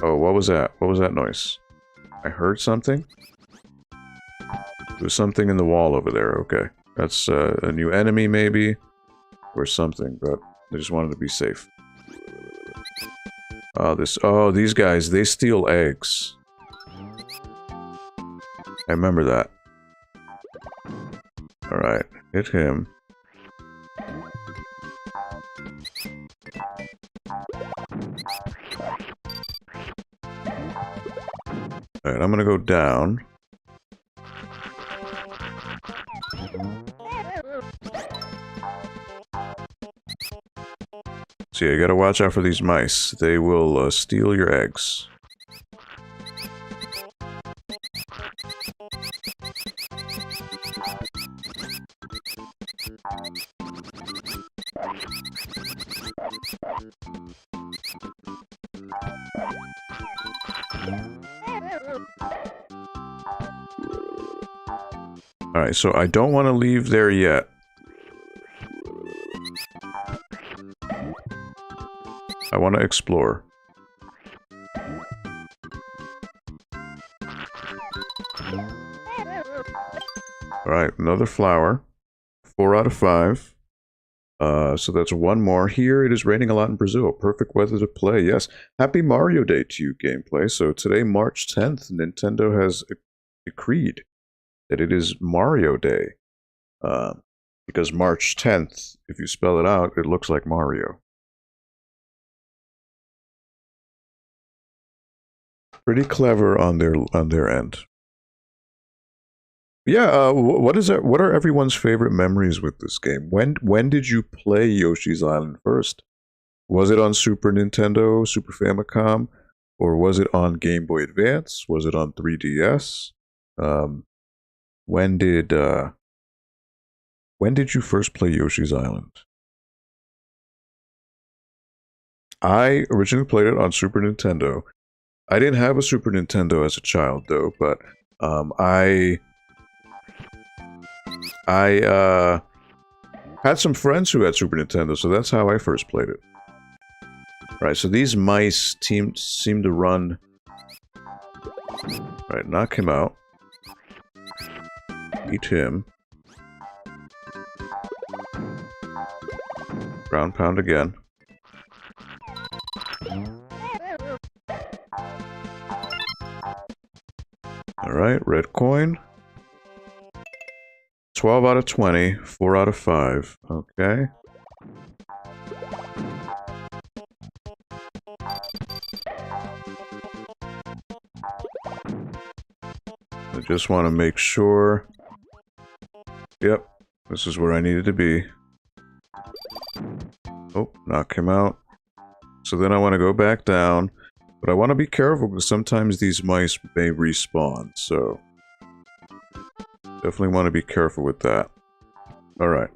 Oh, what was that? What was that noise? I heard something? There's something in the wall over there, okay. That's a new enemy, maybe? Or something, but I just wanted to be safe. Oh, these guys, they steal eggs. I remember that. Alright, hit him. Alright, I'm gonna go down. So yeah, you gotta watch out for these mice. They will steal your eggs. Alright, so I don't want to leave there yet. I want to explore. Alright, another flower. 4 out of 5. So that's one more. Here, it is raining a lot in Brazil. Perfect weather to play, yes. Happy Mario Day to you, gameplay. So today, March 10th, Nintendo has decreed that it is Mario Day. Because March 10th, if you spell it out, it looks like Mario. Pretty clever on their end. Yeah, what is it? What are everyone's favorite memories with this game? When did you play Yoshi's Island first? Was it on Super Nintendo, Super Famicom, or was it on Game Boy Advance? Was it on 3DS? When did you first play Yoshi's Island? I originally played it on Super Nintendo. I didn't have a Super Nintendo as a child though, but I had some friends who had Super Nintendo, so that's how I first played it. Right, so these mice seem to run... Right, knock him out. Eat him. Ground pound again. Alright, red coin. 12 out of 20, 4 out of 5. Okay. I just want to make sure. Yep, this is where I needed to be. Oh, knock him out. So then I want to go back down, but I want to be careful because sometimes these mice may respawn, so... Definitely want to be careful with that. Alright.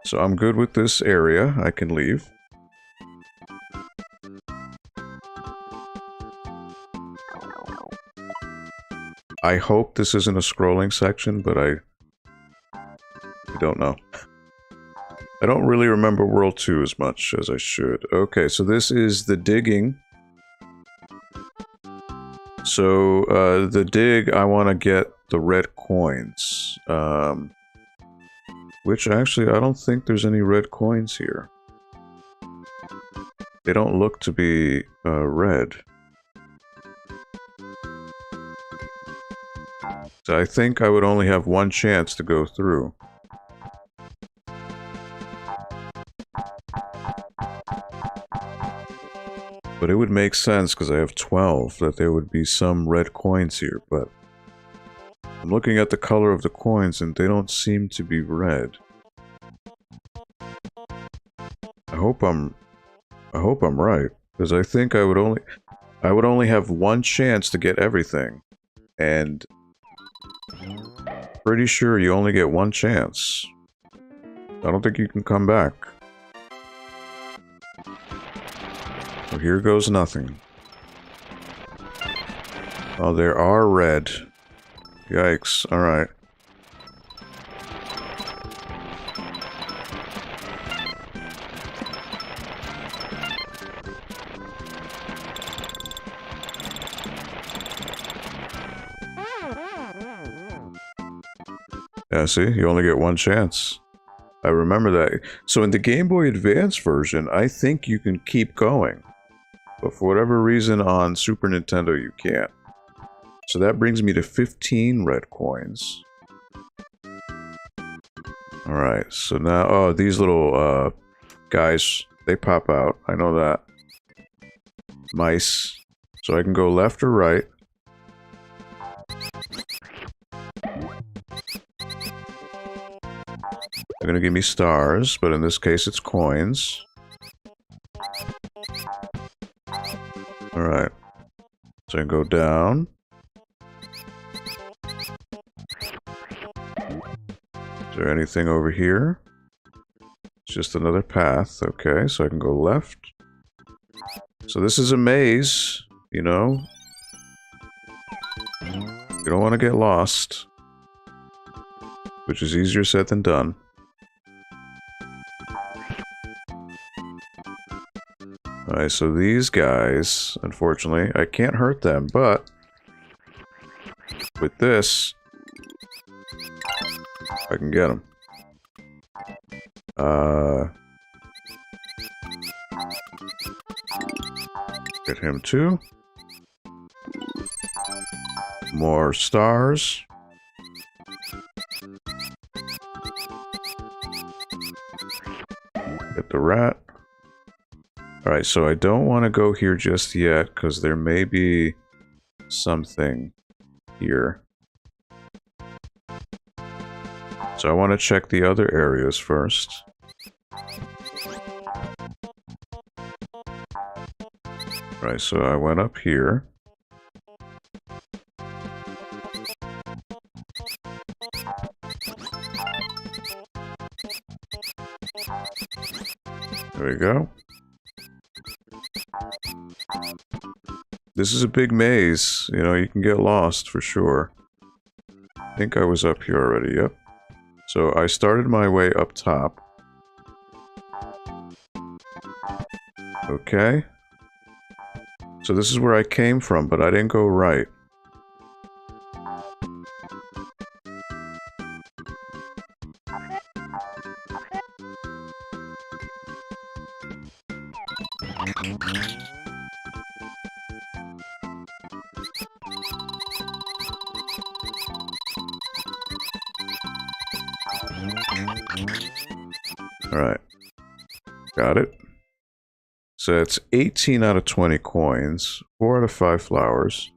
So I'm good with this area. I can leave. I hope this isn't a scrolling section, but I don't know. I don't really remember World 2 as much as I should. Okay, so this is the digging. So, the dig, I want to get the red coins. Which, actually, I don't think there's any red coins here. They don't look to be, red. So I think I would only have one chance to go through. But it would make sense, because I have 12, that there would be some red coins here, but... I'm looking at the color of the coins, and they don't seem to be red. I hope I'm right, because I think I would only have one chance to get everything. And... pretty sure you only get one chance. I don't think you can come back. So here goes nothing. Oh, there are red. Yikes, alright. Yeah, see? You only get one chance. I remember that. So in the Game Boy Advance version, I think you can keep going. But for whatever reason on Super Nintendo, you can't. So that brings me to 15 red coins. Alright, so now... Oh, these little, guys, they pop out. I know that. Mice. So I can go left or right. They're gonna give me stars, but in this case it's coins. So I can go down. Is there anything over here? It's just another path. Okay, so I can go left. So this is a maze, you know. You don't want to get lost. Which is easier said than done. Alright, so these guys, unfortunately, I can't hurt them, but with this, I can get them. Get him too. More stars. Get the rat. Alright, so I don't want to go here just yet, because there may be something here. So I want to check the other areas first. Right, so I went up here. There we go. This is a big maze. You know, you can get lost for sure. I think I was up here already, yep. So I started my way up top. Okay. So this is where I came from, but I didn't go right. Alright. Got it. So it's 18 out of 20 coins, 4 out of 5 flowers.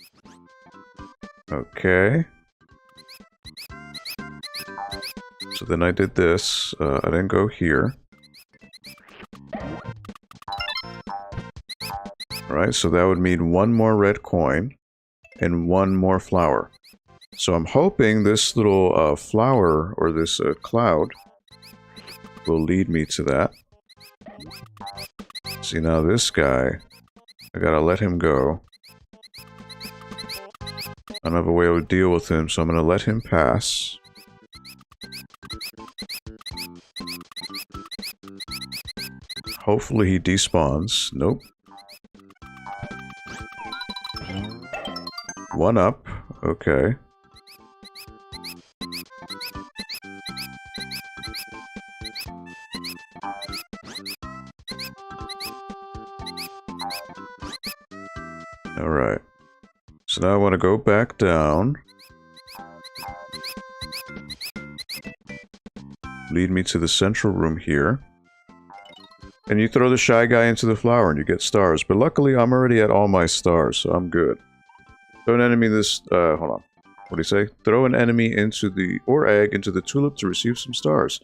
Okay. So then I did this. I didn't go here. Alright, so that would mean 1 more red coin and 1 more flower. So I'm hoping this little flower, or this cloud, will lead me to that. See, now this guy, I gotta let him go. I don't have a way to deal with him, so I'm gonna let him pass. Hopefully he despawns. Nope. 1 up. Okay. Alright. So now I want to go back down. Lead me to the central room here. And you throw the shy guy into the flower and you get stars. But luckily I'm already at all my stars, so I'm good. Throw an enemy this... hold on. What do you say? Throw an enemy into the... or egg into the tulip to receive some stars.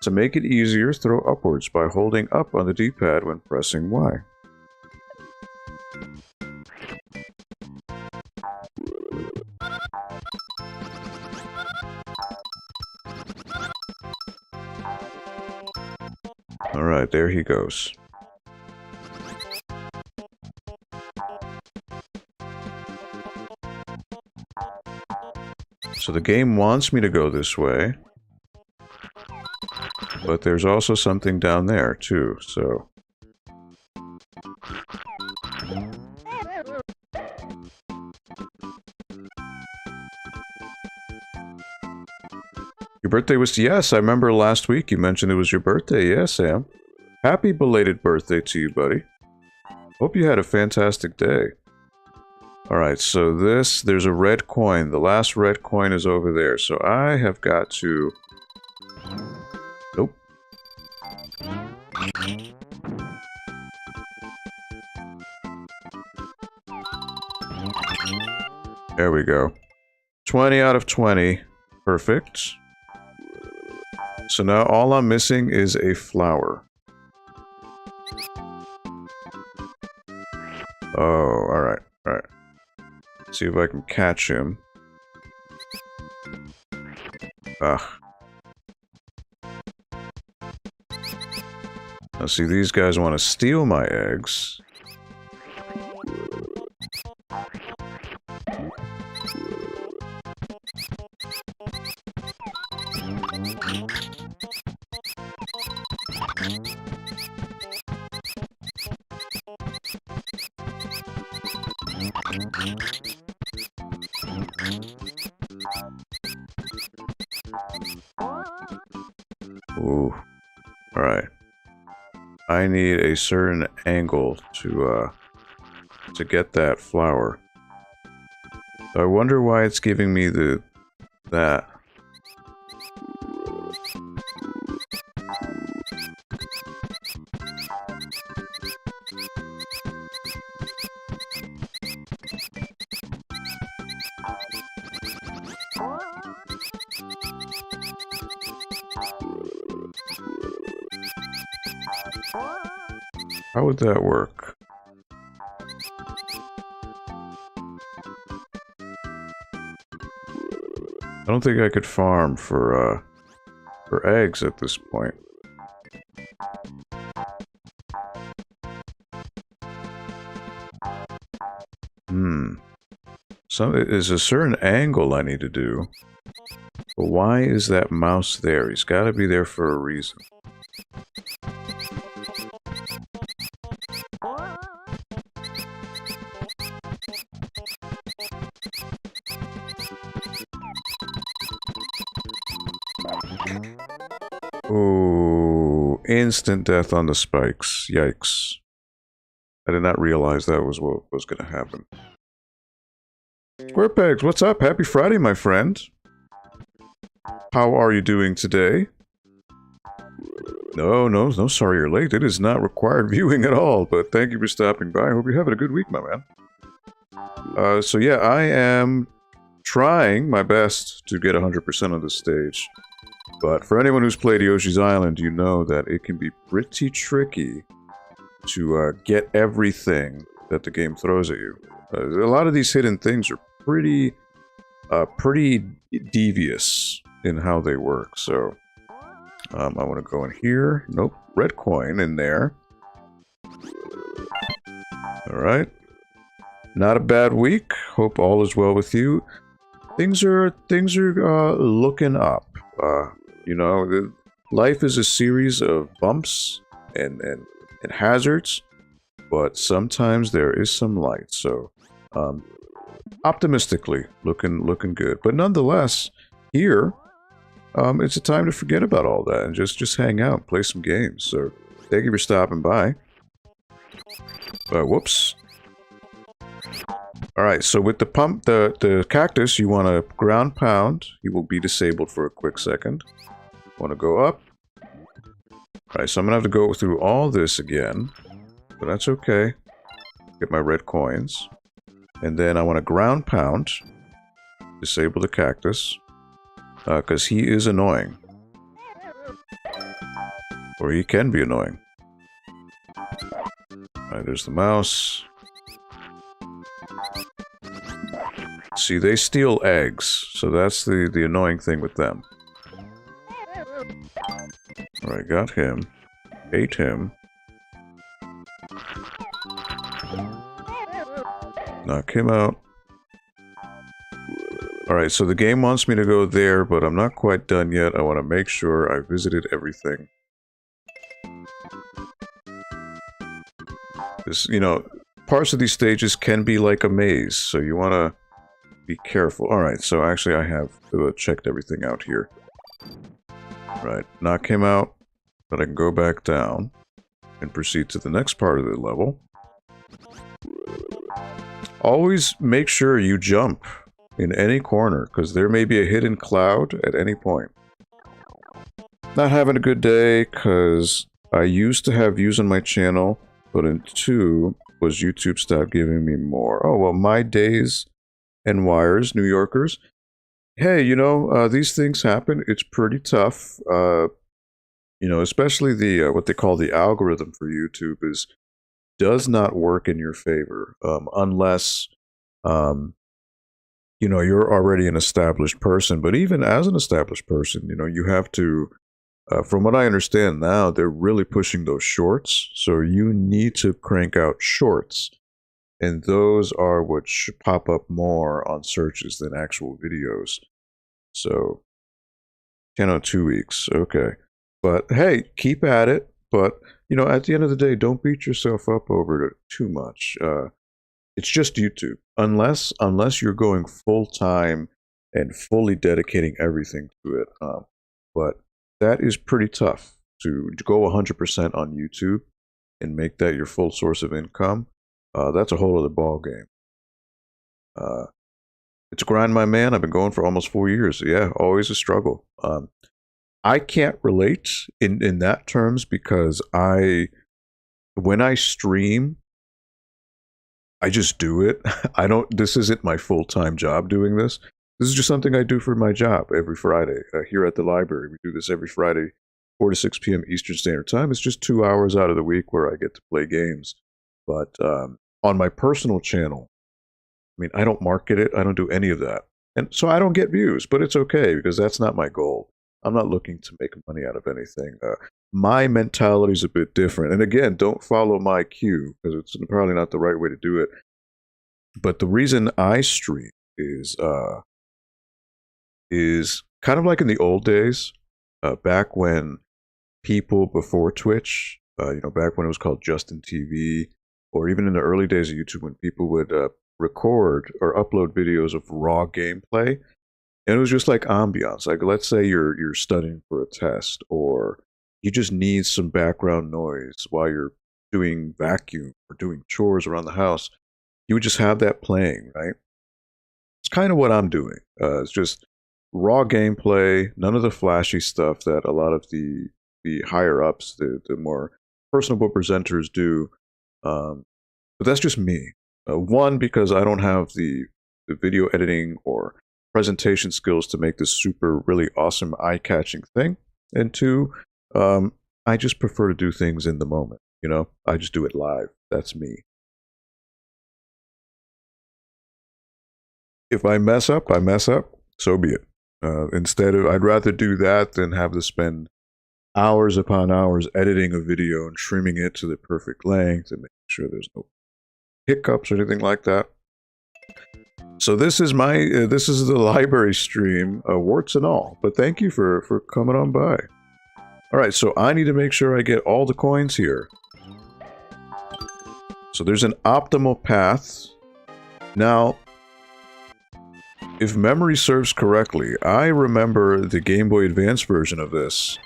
To make it easier, throw upwards by holding up on the D-pad when pressing Y. Alright, there he goes. So the game wants me to go this way. But there's also something down there, too, so... Your birthday was... Yes, I remember last week you mentioned it was your birthday. Yeah, Sam. Happy belated birthday to you, buddy. Hope you had a fantastic day. Alright, so this... There's a red coin. The last red coin is over there. So I have got to... Nope. There we go. 20 out of 20. Perfect. So now all I'm missing is a flower. Oh, alright, alright. See if I can catch him. Ugh. Now see, these guys want to steal my eggs. Ooh. Alright. I need a certain angle to get that flower. I wonder why it's giving me that. How would that work? I don't think I could farm for eggs at this point. There's a certain angle I need to do. But why is that mouse there? He's got to be there for a reason. Oh, instant death on the spikes. Yikes. I did not realize that was what was going to happen. Squarepegs, what's up? Happy Friday, my friend. How are you doing today? No, sorry you're late. It is not required viewing at all, but thank you for stopping by. I hope you're having a good week, my man. So yeah, I am trying my best to get 100% on this stage. But for anyone who's played Yoshi's Island, you know that it can be pretty tricky to get everything that the game throws at you. A lot of these hidden things are pretty devious in how they work, so I want to go in here. Nope, red coin in there. Alright. Not a bad week. Hope all is well with you. Things are looking up. You know, life is a series of bumps and hazards, but sometimes there is some light, so optimistically looking good. But nonetheless, here it's a time to forget about all that and just hang out, play some games. So thank you for stopping by. Whoops. Alright, so with the cactus, you want to ground pound. He will be disabled for a quick second. Want to go up. Alright, so I'm going to have to go through all this again. But that's okay. Get my red coins. And then I want to ground pound. Disable the cactus. Because he is annoying. Or he can be annoying. Alright, there's the mouse. See, they steal eggs, so that's the annoying thing with them. Alright, got him. Ate him. Knock him out. Alright, so the game wants me to go there, but I'm not quite done yet. I want to make sure I visited everything. This, you know, parts of these stages can be like a maze, so you want to be careful. Alright, so actually I have checked everything out here. Right, knock him out, but I can go back down and proceed to the next part of the level. Always make sure you jump in any corner, because there may be a hidden cloud at any point. Not having a good day, because I used to have views on my channel, but in 2 was YouTube stopped giving me more. Oh, well, my days and wires, New Yorkers. Hey, you know, these things happen. It's pretty tough. You know, especially the what they call the algorithm for YouTube does not work in your favor unless you know, you're already an established person. But even as an established person, you know, you have to, from what I understand now, they're really pushing those shorts. So you need to crank out shorts. And those are what should pop up more on searches than actual videos. So 10 on 2 weeks. Okay. But hey, keep at it. But, you know, at the end of the day, don't beat yourself up over it too much. It's just YouTube. Unless you're going full time and fully dedicating everything to it. But that is pretty tough to go 100% on YouTube and make that your full source of income. That's a whole other ball game. It's a grind, my man. I've been going for almost 4 years. Yeah, always a struggle. I can't relate in that terms because when I stream, I just do it. This isn't my full-time job doing this. This is just something I do for my job every Friday. Here at the library, we do this every Friday, 4 to 6 p.m. Eastern Standard Time. It's just 2 hours out of the week where I get to play games. But on my personal channel, I mean, I don't market it. I don't do any of that. And so I don't get views, but it's okay because that's not my goal. I'm not looking to make money out of anything. My mentality is a bit different. And again, don't follow my cue because it's probably not the right way to do it. But the reason I stream is kind of like in the old days, back when people before Twitch, back when it was called Justin TV, or even in the early days of YouTube when people would record or upload videos of raw gameplay. And it was just like ambiance. Like, let's say you're studying for a test, or you just need some background noise while you're doing vacuum or doing chores around the house. You would just have that playing, right? It's kind of what I'm doing. It's just raw gameplay, none of the flashy stuff that a lot of the higher ups, the more personable presenters do. But that's just me. One, because I don't have the video editing or presentation skills to make this super, really awesome, eye-catching thing. And two, I just prefer to do things in the moment. You know, I just do it live. That's me. If I mess up, I mess up. So be it. I'd rather do that than have to spend hours upon hours editing a video and trimming it to the perfect length and making sure there's no hiccups or anything like that. So this is the library stream, warts and all. But thank you for coming on by. All right, so I need to make sure I get all the coins here. So there's an optimal path. Now, if memory serves correctly, I remember the Game Boy Advance version of this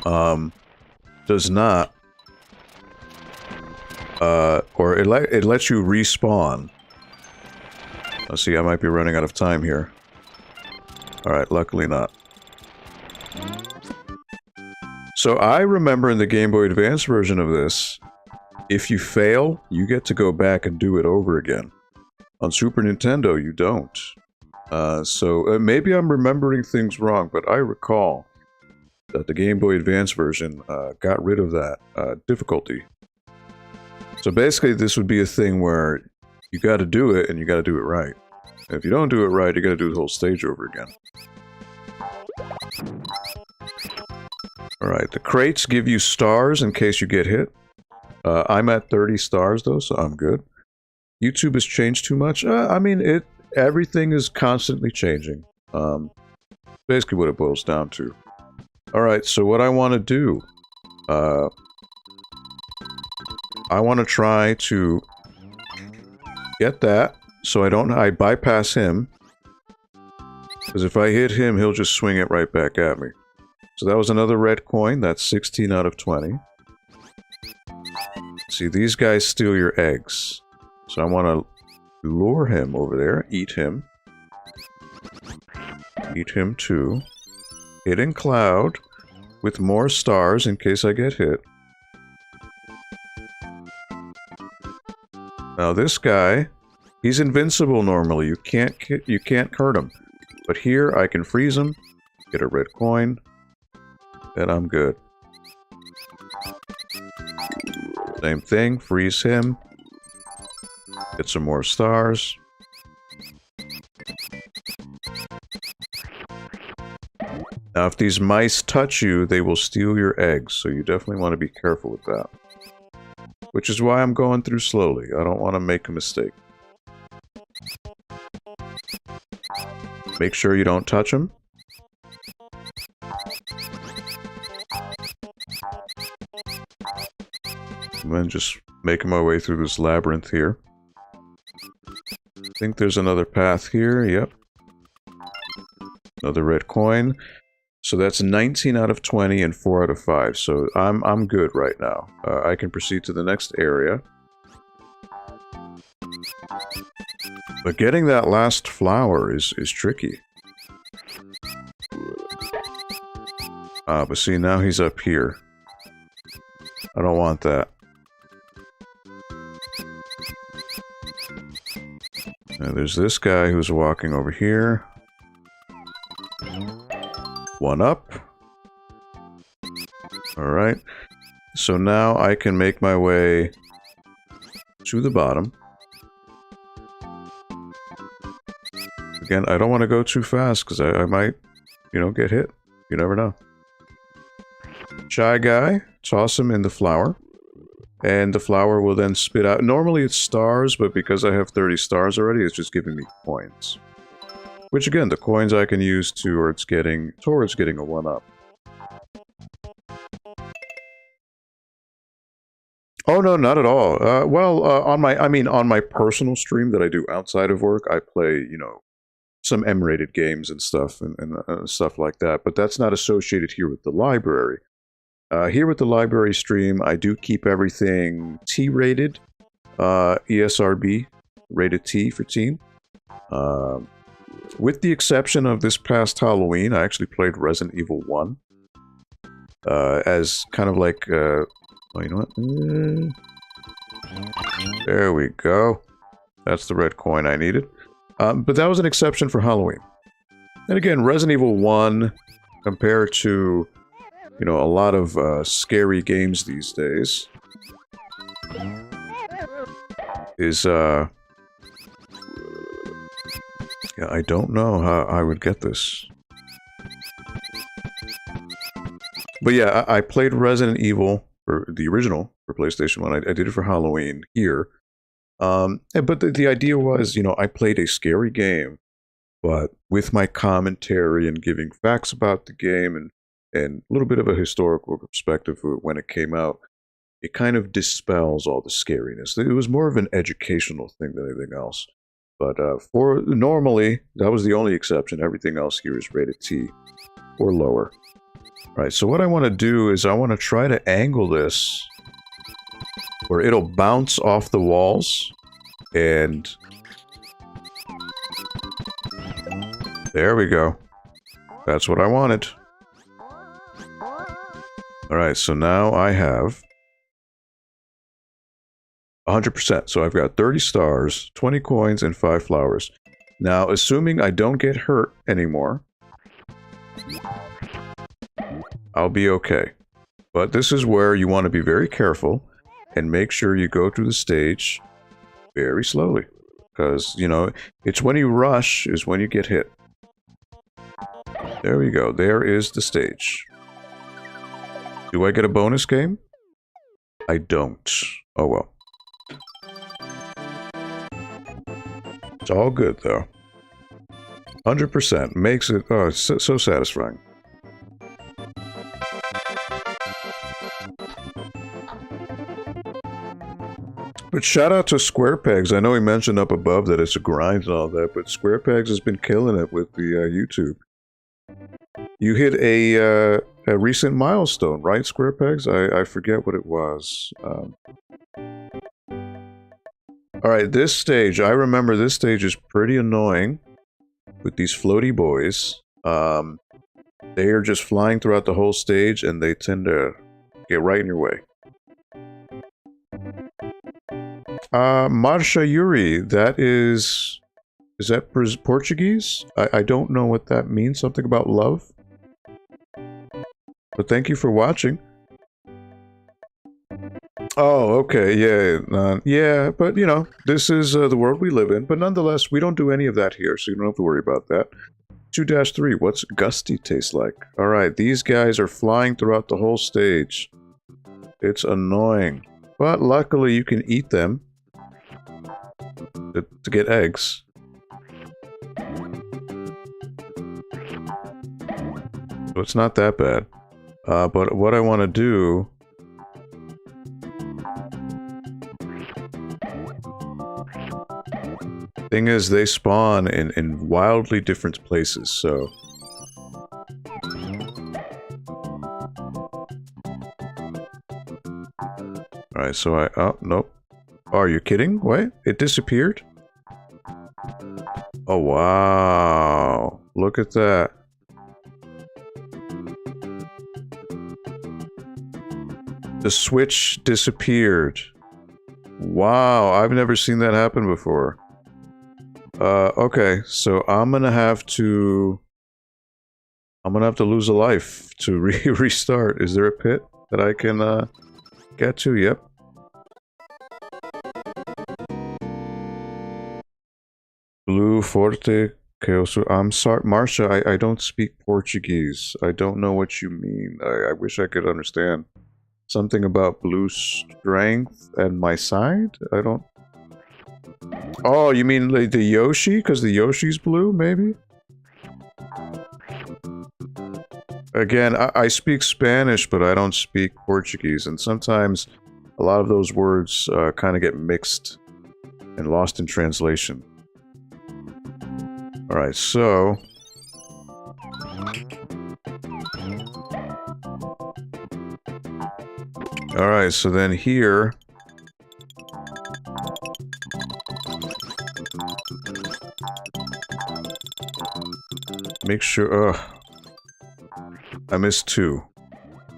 does not, or it lets you respawn. Let's see, I might be running out of time here. Alright, luckily not. So I remember in the Game Boy Advance version of this, if you fail, you get to go back and do it over again. On Super Nintendo, you don't. So maybe I'm remembering things wrong, but I recall that the Game Boy Advance version got rid of that difficulty. So basically, this would be a thing where you got to do it, and you got to do it right. And if you don't do it right, you got to do the whole stage over again. Alright, the crates give you stars in case you get hit. I'm at 30 stars, though, so I'm good. YouTube has changed too much? I mean, everything is constantly changing. Basically what it boils down to. Alright, so what I want to do... I want to try to get that, so I bypass him. Because if I hit him, he'll just swing it right back at me. So that was another red coin. That's 16 out of 20. See, these guys steal your eggs. So I want to lure him over there, eat him. Eat him too. Hidden cloud with more stars in case I get hit. Now this guy, he's invincible normally. You can't hurt him. But here I can freeze him, get a red coin, and I'm good. Same thing, freeze him. Get some more stars. Now, if these mice touch you, they will steal your eggs, so you definitely want to be careful with that. Which is why I'm going through slowly. I don't want to make a mistake. Make sure you don't touch them. And then just making my way through this labyrinth here. I think there's another path here, yep. Another red coin. So that's 19 out of 20 and 4 out of 5. So I'm good right now. I can proceed to the next area. But getting that last flower is tricky. But see, now he's up here. I don't want that. Now there's this guy who's walking over here. One up. Alright. So now I can make my way to the bottom. Again, I don't want to go too fast because I might, you know, get hit. You never know. Shy guy, toss him in the flower. And the flower will then spit out. Normally it's stars, but because I have 30 stars already, it's just giving me coins. Which again, the coins I can use towards getting a 1-up. Oh no, not at all. On my personal stream that I do outside of work, I play, you know, some M-rated games and stuff and stuff like that. But that's not associated here with the library. Here with the library stream, I do keep everything T-rated, ESRB, rated T for teen. With the exception of this past Halloween, I actually played Resident Evil 1. As kind of like, oh, you know what? There we go. That's the red coin I needed. But that was an exception for Halloween. And again, Resident Evil 1, compared to, you know, a lot of scary games these days, is, yeah, I don't know how I would get this. But yeah, I played Resident Evil, or the original, for PlayStation 1. I did it for Halloween here. But the idea was, you know, I played a scary game, but with my commentary and giving facts about the game and a little bit of a historical perspective when it came out, it kind of dispels all the scariness. It was more of an educational thing than anything else. But for normally, that was the only exception. Everything else here is rated T or lower. All right, so what I want to do is I want to try to angle this where it'll bounce off the walls, and there we go. That's what I wanted. All right, so now I have 100%. So I've got 30 stars, 20 coins, and 5 flowers. Now, assuming I don't get hurt anymore, I'll be okay. But this is where you want to be very careful and make sure you go through the stage very slowly. Because, you know, it's when you rush is when you get hit. There we go. There is the stage. Do I get a bonus game? I don't. Oh well. It's all good, though. 100% makes it... Oh, it's so satisfying. But shout out to SquarePegs. I know he mentioned up above that it's a grind and all that, but SquarePegs has been killing it with the YouTube. You hit a recent milestone, right, SquarePegs? I forget what it was. Alright, this stage, I remember this stage is pretty annoying with these floaty boys. They are just flying throughout the whole stage and they tend to get right in your way. Marcha Yuri, that is that Portuguese? I don't know what that means, something about love. But thank you for watching. Oh, okay, yeah, yeah, but you know, this is the world we live in, but nonetheless, we don't do any of that here, so you don't have to worry about that. 2-3, what's gusty taste like? Alright, these guys are flying throughout the whole stage. It's annoying. But luckily you can eat them to get eggs. So it's not that bad. But what I want to do... Thing is, they spawn in wildly different places, so... Alright, so I... Oh, nope. Oh, are you kidding? Wait, it disappeared? Oh, wow. Look at that. The switch disappeared. Wow, I've never seen that happen before. Okay, so I'm gonna have to lose a life to restart. Is there a pit that I can, get to? Yep. Blue Forte Chaos. I'm sorry, Marcia, I don't speak Portuguese. I don't know what you mean. I wish I could understand. Something about blue strength and my side? I don't... Oh, you mean like the Yoshi? Because the Yoshi's blue, maybe? Again, I speak Spanish, but I don't speak Portuguese, and sometimes a lot of those words kind of get mixed and lost in translation. Alright, so... Alright, so then here... Make sure... I missed 2.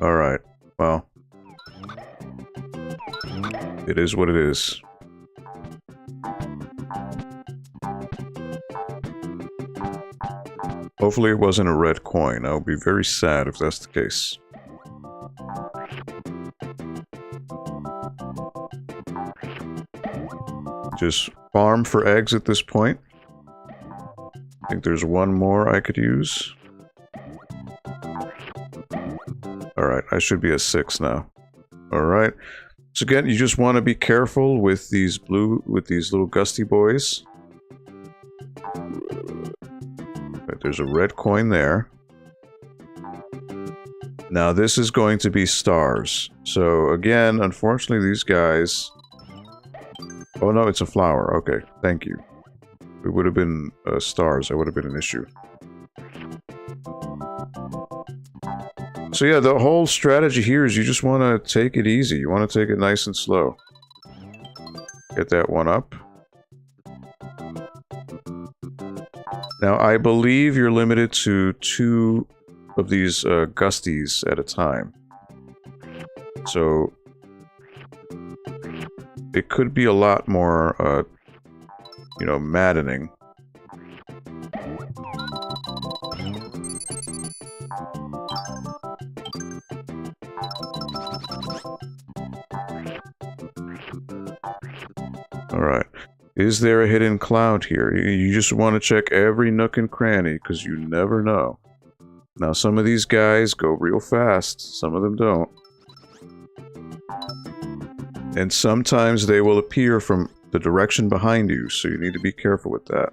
Alright, well... It is what it is. Hopefully it wasn't a red coin. I would be very sad if that's the case. Just farm for eggs at this point. I think there's one more I could use. Alright, I should be at 6 now. Alright. So again, you just want to be careful with these little gusty boys. Right, there's a red coin there. Now this is going to be stars. So again, unfortunately these guys... Oh no, it's a flower. Okay, thank you. It would have been stars. That would have been an issue. So yeah, the whole strategy here is you just want to take it easy. You want to take it nice and slow. Get that one up. Now, I believe you're limited to 2 of these gusties at a time. So... It could be a lot more, you know, maddening. Alright. Is there a hidden cloud here? You just want to check every nook and cranny, because you never know. Now, some of these guys go real fast. Some of them don't. And sometimes they will appear from the direction behind you, so you need to be careful with that.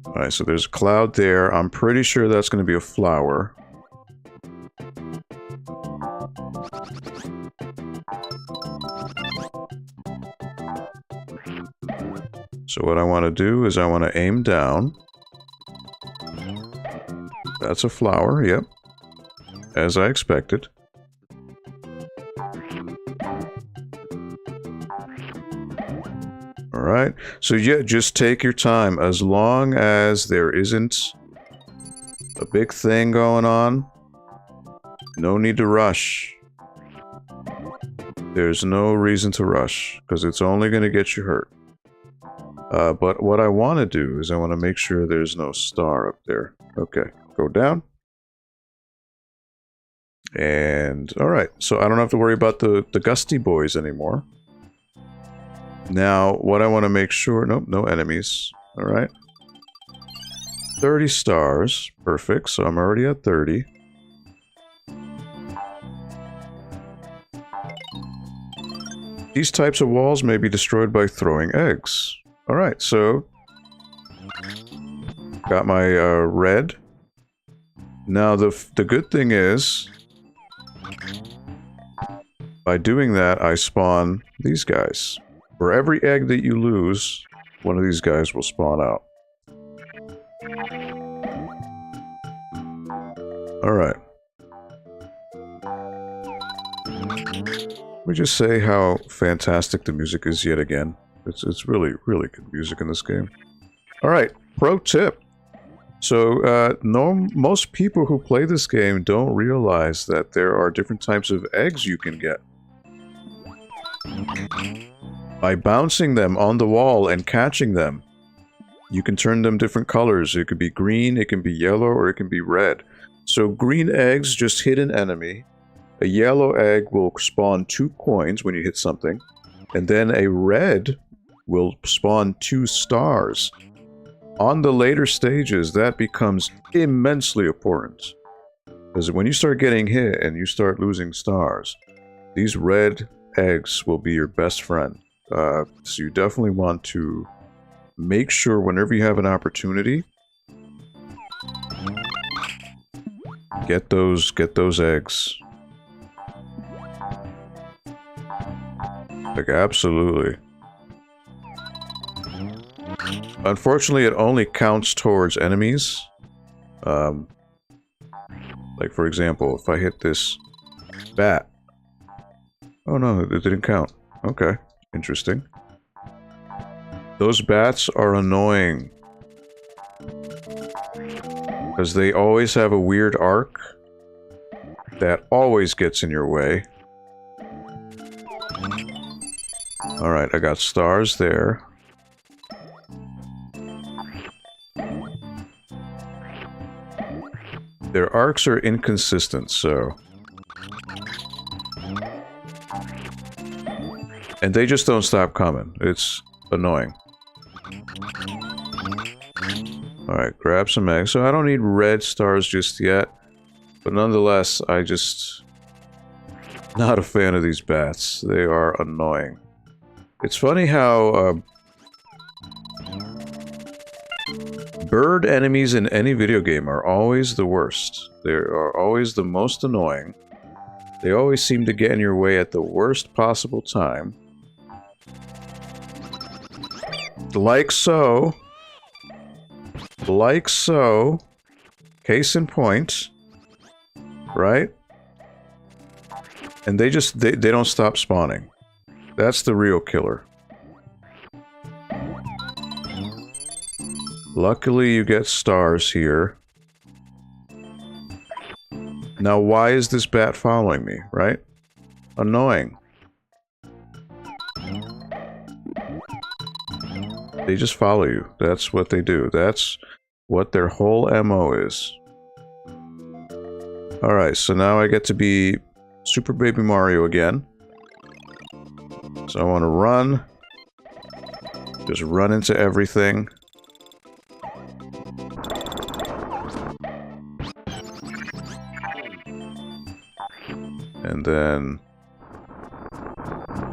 Alright, so there's a cloud there. I'm pretty sure that's going to be a flower. So what I want to do is I want to aim down. That's a flower, yep. As I expected. Alright, so yeah, just take your time. As long as there isn't a big thing going on, no need to rush. There's no reason to rush, because it's only going to get you hurt. But what I want to do is I want to make sure there's no star up there. Okay, go down. And, alright, so I don't have to worry about the gusty boys anymore. Now, what I want to make sure... Nope, no enemies. Alright. 30 stars. Perfect, so I'm already at 30. These types of walls may be destroyed by throwing eggs. Alright, so... got my red. Now the good thing is... by doing that, I spawn these guys. For every egg that you lose, one of these guys will spawn out. Alright. Let me just say how fantastic the music is yet again. It's really, really good music in this game. Alright, pro tip. So, most people who play this game don't realize that there are different types of eggs you can get. By bouncing them on the wall and catching them, you can turn them different colors. It could be green, it can be yellow, or it can be red. So green eggs just hit an enemy. A yellow egg will spawn 2 coins when you hit something. And then a red will spawn 2 stars. On the later stages, that becomes immensely important. Because when you start getting hit and you start losing stars, these red eggs will be your best friend. So you definitely want to make sure whenever you have an opportunity, get those eggs. Like, absolutely. Unfortunately, it only counts towards enemies. Like, for example, if I hit this bat. Oh no, it didn't count. Okay, interesting. Those bats are annoying. Because they always have a weird arc that always gets in your way. Alright, I got stars there. Their arcs are inconsistent, so... and they just don't stop coming. It's annoying. Alright, grab some eggs. So I don't need red stars just yet. But nonetheless, I just... not a fan of these bats. They are annoying. It's funny how... bird enemies in any video game are always the worst. They are always the most annoying. They always seem to get in your way at the worst possible time. Like so. Like so. Case in point. Right? And they just, they don't stop spawning. That's the real killer. Luckily, you get stars here. Now, why is this bat following me, right? Annoying. They just follow you. That's what they do. That's what their whole MO is. Alright, so now I get to be Super Baby Mario again. So I want to run. Just run into everything. And then...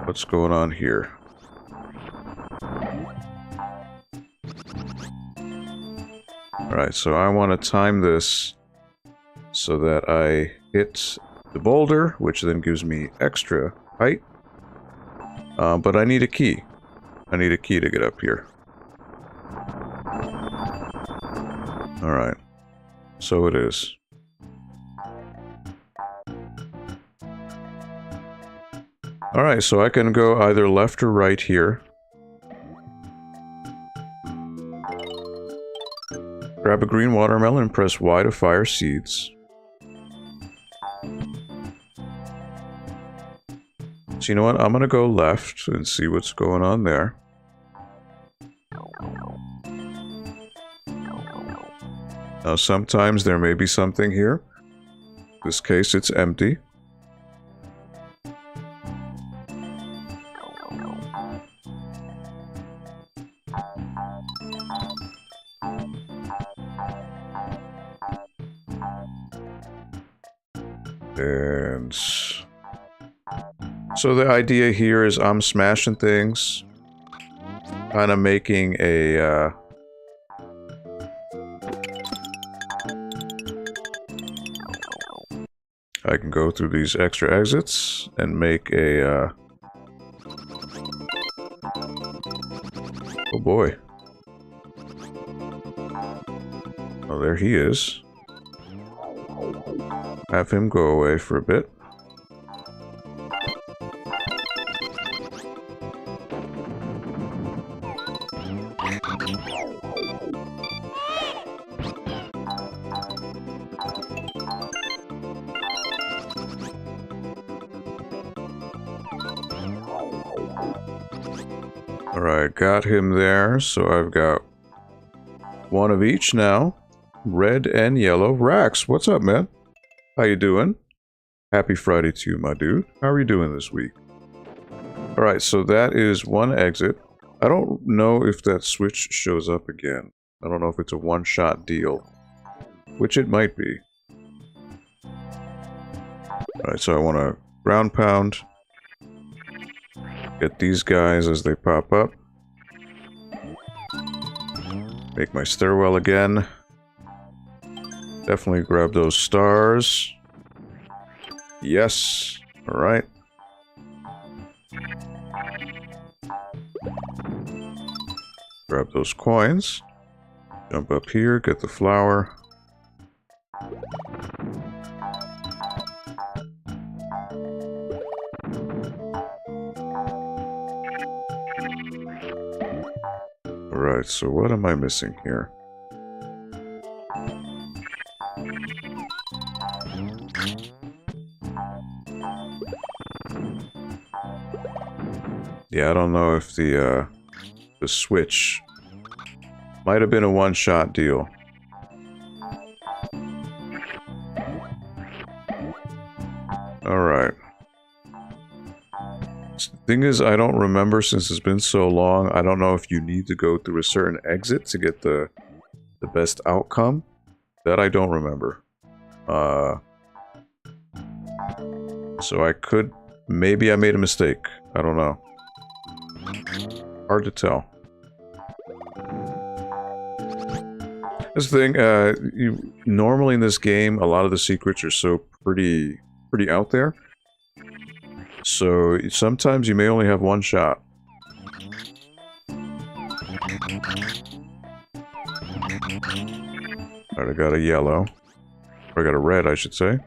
what's going on here? Alright, so I want to time this so that I hit the boulder, which then gives me extra height. But I need a key. I need a key to get up here. Alright. So it is. Alright, so I can go either left or right here. Grab a green watermelon and press Y to fire seeds. So you know what? I'm gonna go left and see what's going on there. Now sometimes there may be something here. In this case, it's empty. And so the idea here is I'm smashing things, kind of making a I can go through these extra exits and make a oh boy. Oh, there he is. Have him go away for a bit. Alright, got him there, so I've got one of each now. Red and yellow. Rax, what's up, man? How you doing? Happy Friday to you, my dude. How are you doing this week? Alright, so that is one exit. I don't know if that switch shows up again. I don't know if it's a one-shot deal. Which it might be. Alright, so I want to ground pound. Get these guys as they pop up. Make my stairwell again. Definitely grab those stars. Yes. Alright. Grab those coins. Jump up here, get the flower. Alright, so what am I missing here? Yeah, I don't know if the switch might have been a one-shot deal. Alright. Thing is, I don't remember since it's been so long. I don't know if you need to go through a certain exit to get the best outcome. That I don't remember. So I could... Maybe I made a mistake. I don't know. Hard to tell. This thing, normally in this game, a lot of the secrets are so pretty out there. So sometimes you may only have one shot. Alright, I got a yellow. Or I got a red, I should say.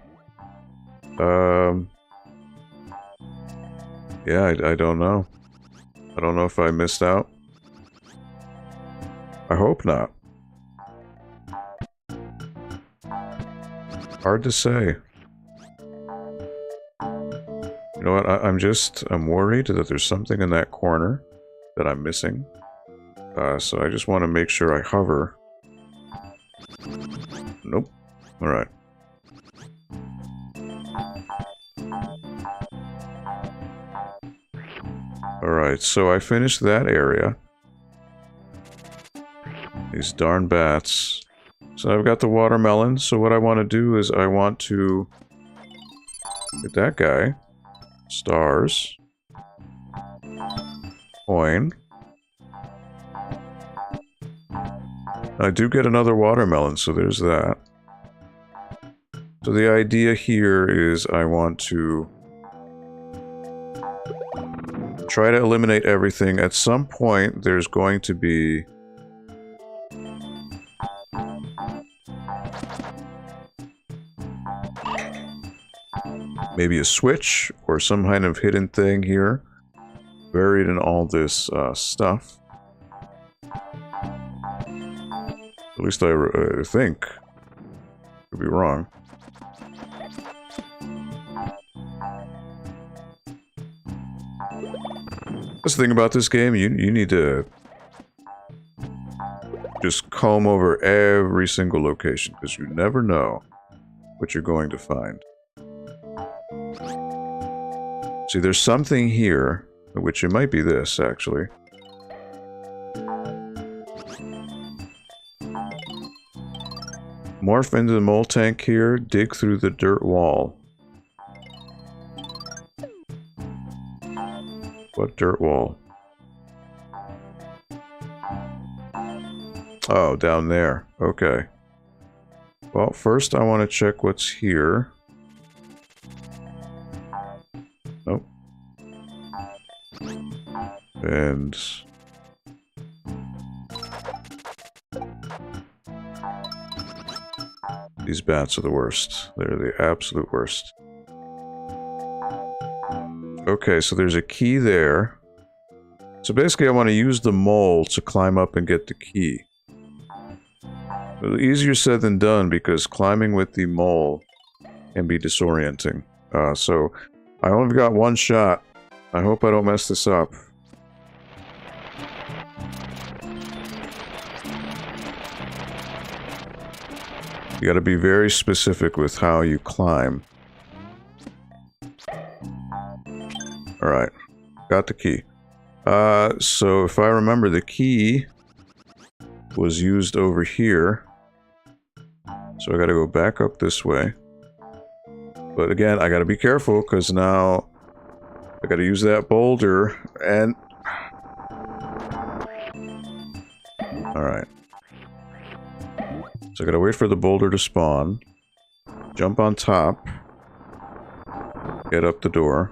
Yeah, I don't know. I don't know if I missed out. I hope not. Hard to say. You know what, I'm worried that there's something in that corner that I'm missing. So I just want to make sure I hover. Nope. Alright. Alright, so I finished that area. These darn bats. So I've got the watermelon, so what I want to do is I want to get that guy. Stars. Coin. I do get another watermelon, so there's that. So the idea here is I want to try to eliminate everything. At some point, there's going to be maybe a switch or some kind of hidden thing here buried in all this stuff. At least I think. Could be wrong. That's the thing about this game, you need to just comb over every single location, because you never know what you're going to find. See, there's something here, which it might be this, actually. Morph into the mole tank here, dig through the dirt wall. What dirt wall? Oh, down there. Okay. Well, first I want to check what's here. Nope. And... these bats are the worst. They're the absolute worst. Okay, so there's a key there. So basically I want to use the mole to climb up and get the key. Easier said than done, because climbing with the mole can be disorienting. So I only got one shot. I hope I don't mess this up. You gotta be very specific with how you climb. Alright. Got the key. So if I remember, the key was used over here. So I gotta go back up this way. But again, I gotta be careful, because now I gotta use that boulder, and... Alright. So I gotta wait for the boulder to spawn. Jump on top. Get up the door.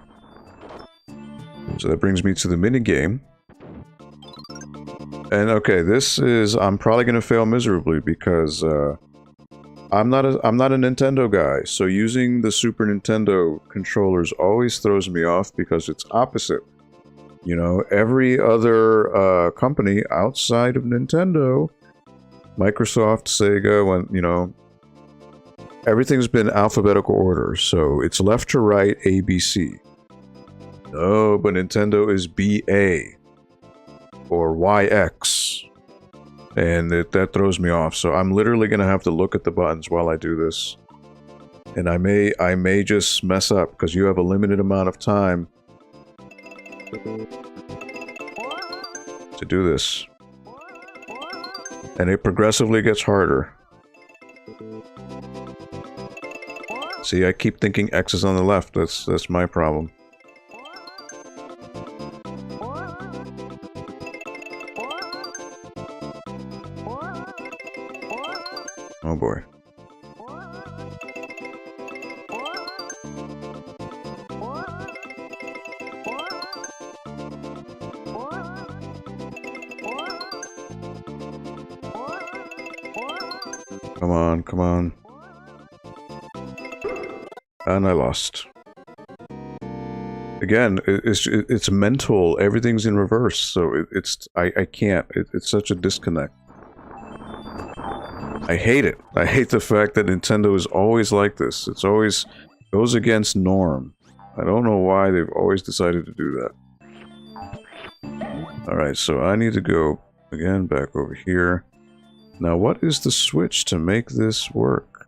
So that brings me to the minigame. And okay, this is... I'm probably gonna fail miserably, because, I'm not a Nintendo guy, so using the Super Nintendo controllers always throws me off because it's opposite. You know, every other company outside of Nintendo, Microsoft, Sega, when, you know, everything's been alphabetical order, so it's left to right, A, B, C. No, but Nintendo is BA or YX. And that throws me off, so I'm literally gonna have to look at the buttons while I do this. And I may just mess up, because you have a limited amount of time to do this. And it progressively gets harder. See, I keep thinking X is on the left, that's my problem. Oh boy. Come on, come on. And I lost. Again, it's mental. Everything's in reverse, so I can't. It's such a disconnect. I hate it. I hate the fact that Nintendo is always like this. It's always goes against norm. I don't know why they've always decided to do that. Alright, so I need to go, again, back over here. Now, what is the switch to make this work?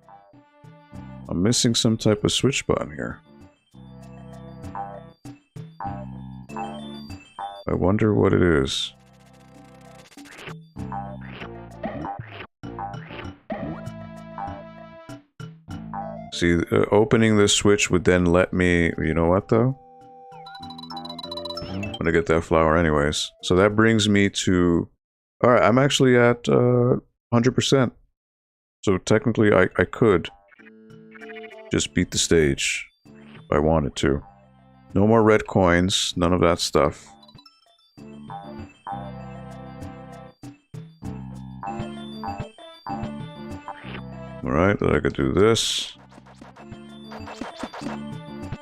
I'm missing some type of switch button here. I wonder what it is. See, opening this switch would then let me... You know what, though? I'm gonna get that flower anyways. So that brings me to... Alright, I'm actually at 100%. So technically, I could just beat the stage if I wanted to. No more red coins, none of that stuff. Alright, then I could do this.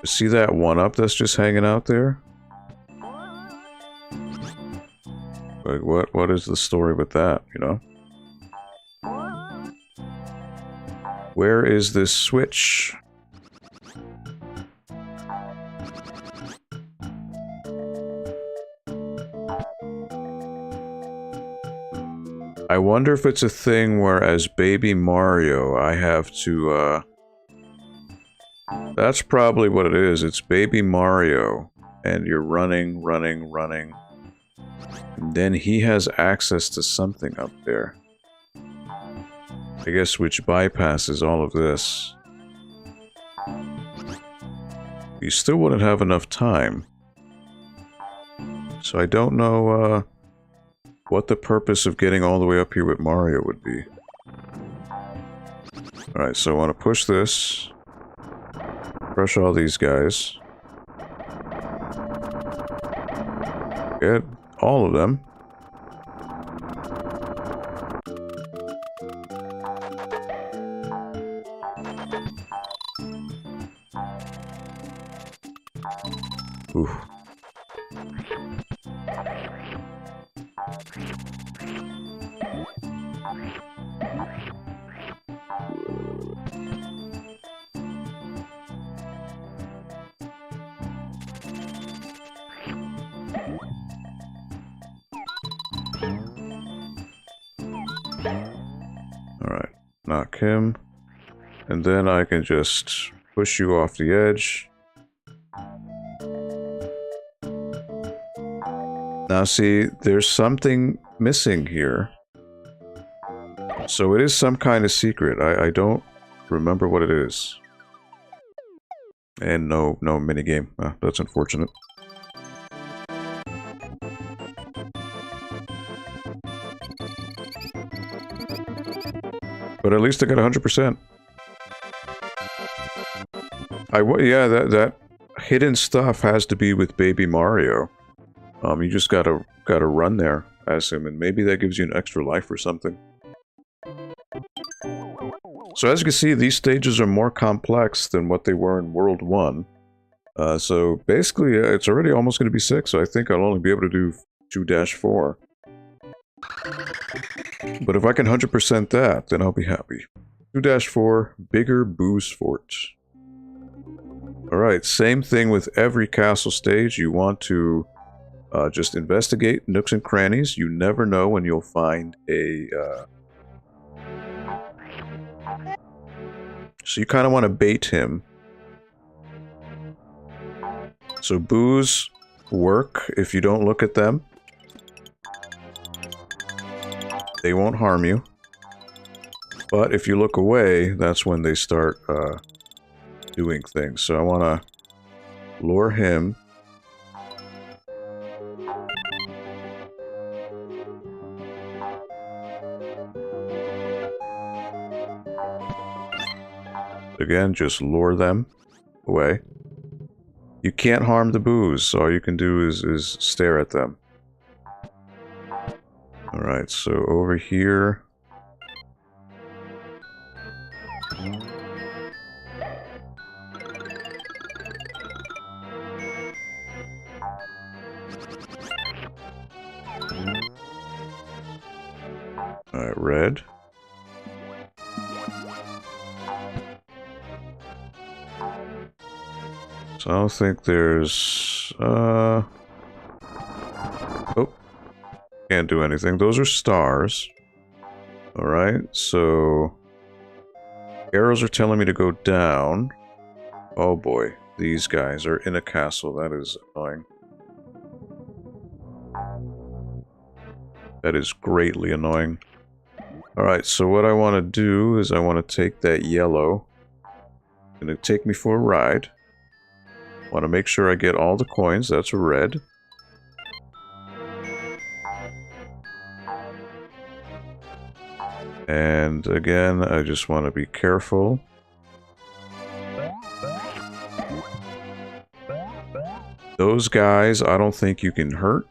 See that 1-up that's just hanging out there? Like, what is the story with that, you know? Where is this switch? I wonder if it's a thing where, as Baby Mario, I have to, That's probably what it is. It's Baby Mario, and you're running, running, running. And then he has access to something up there. I guess which bypasses all of this. You still wouldn't have enough time. So I don't know what the purpose of getting all the way up here with Mario would be. Alright, so I want to push this. Crush all these guys. Get all of them. Ooh. Alright, knock him. And then I can just push you off the edge. Now see, there's something missing here. So it is some kind of secret. I don't remember what it is. And no minigame. That's unfortunate. But at least I got 100%. Yeah, that hidden stuff has to be with Baby Mario. You just gotta run there as him, and maybe that gives you an extra life or something. So as you can see, these stages are more complex than what they were in World 1. So basically, it's already almost going to be 6, so I think I'll only be able to do 2-4. But if I can 100% that, then I'll be happy. 2-4, bigger Boo's Fort. Alright, same thing with every castle stage. You want to just investigate nooks and crannies. You never know when you'll find a... So you kind of want to bait him. So Boos work if you don't look at them. They won't harm you. But if you look away, that's when they start doing things. So I want to lure him. Again, just lure them away. You can't harm the Boos, so all you can do is stare at them. Alright, so over here... Alright, red. So I don't think there's... Oh. Can't do anything. Those are stars. Alright, so... Arrows are telling me to go down. Oh boy, these guys are in a castle. That is annoying. That is greatly annoying. Alright, so what I want to do is I want to take that yellow. It's going to take me for a ride. Want to make sure I get all the coins. That's red. And again, I just want to be careful. Those guys, I don't think you can hurt.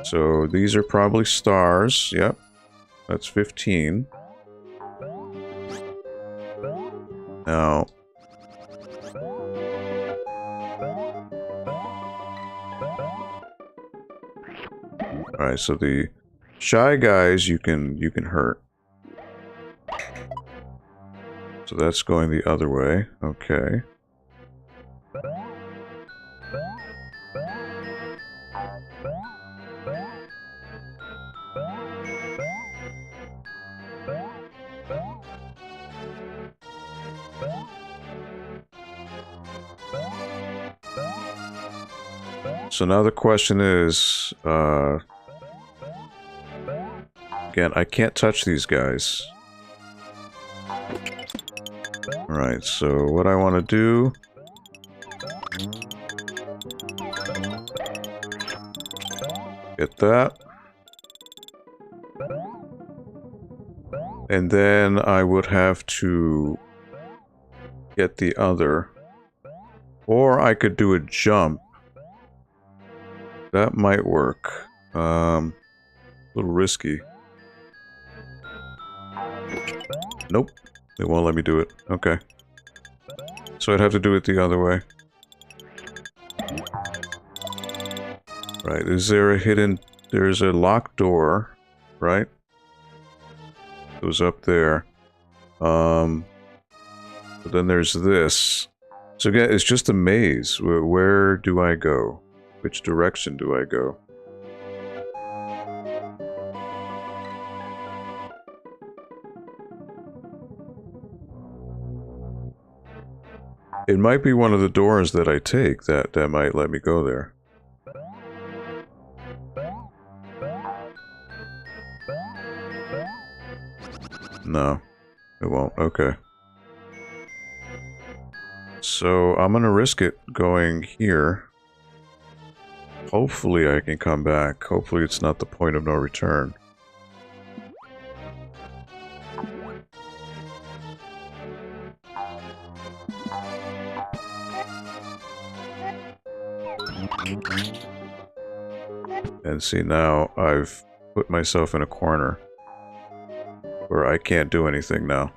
So these are probably stars. Yep. That's 15. Now... Alright, so the shy guys you can hurt. So that's going the other way. Okay. So now the question is, again, I can't touch these guys. Alright, so what I want to do... Get that. And then I would have to get the other. Or I could do a jump. That might work. A little risky. Nope. They won't let me do it. Okay. So I'd have to do it the other way. Right, is there a hidden... There's a locked door, right? Goes up there. But then there's this. So again, it's just a maze. Where do I go? Which direction do I go? It might be one of the doors that I take that might let me go there. No, it won't. Okay. So I'm gonna risk it going here. Hopefully I can come back. Hopefully it's not the point of no return. And see, now I've put myself in a corner where I can't do anything now.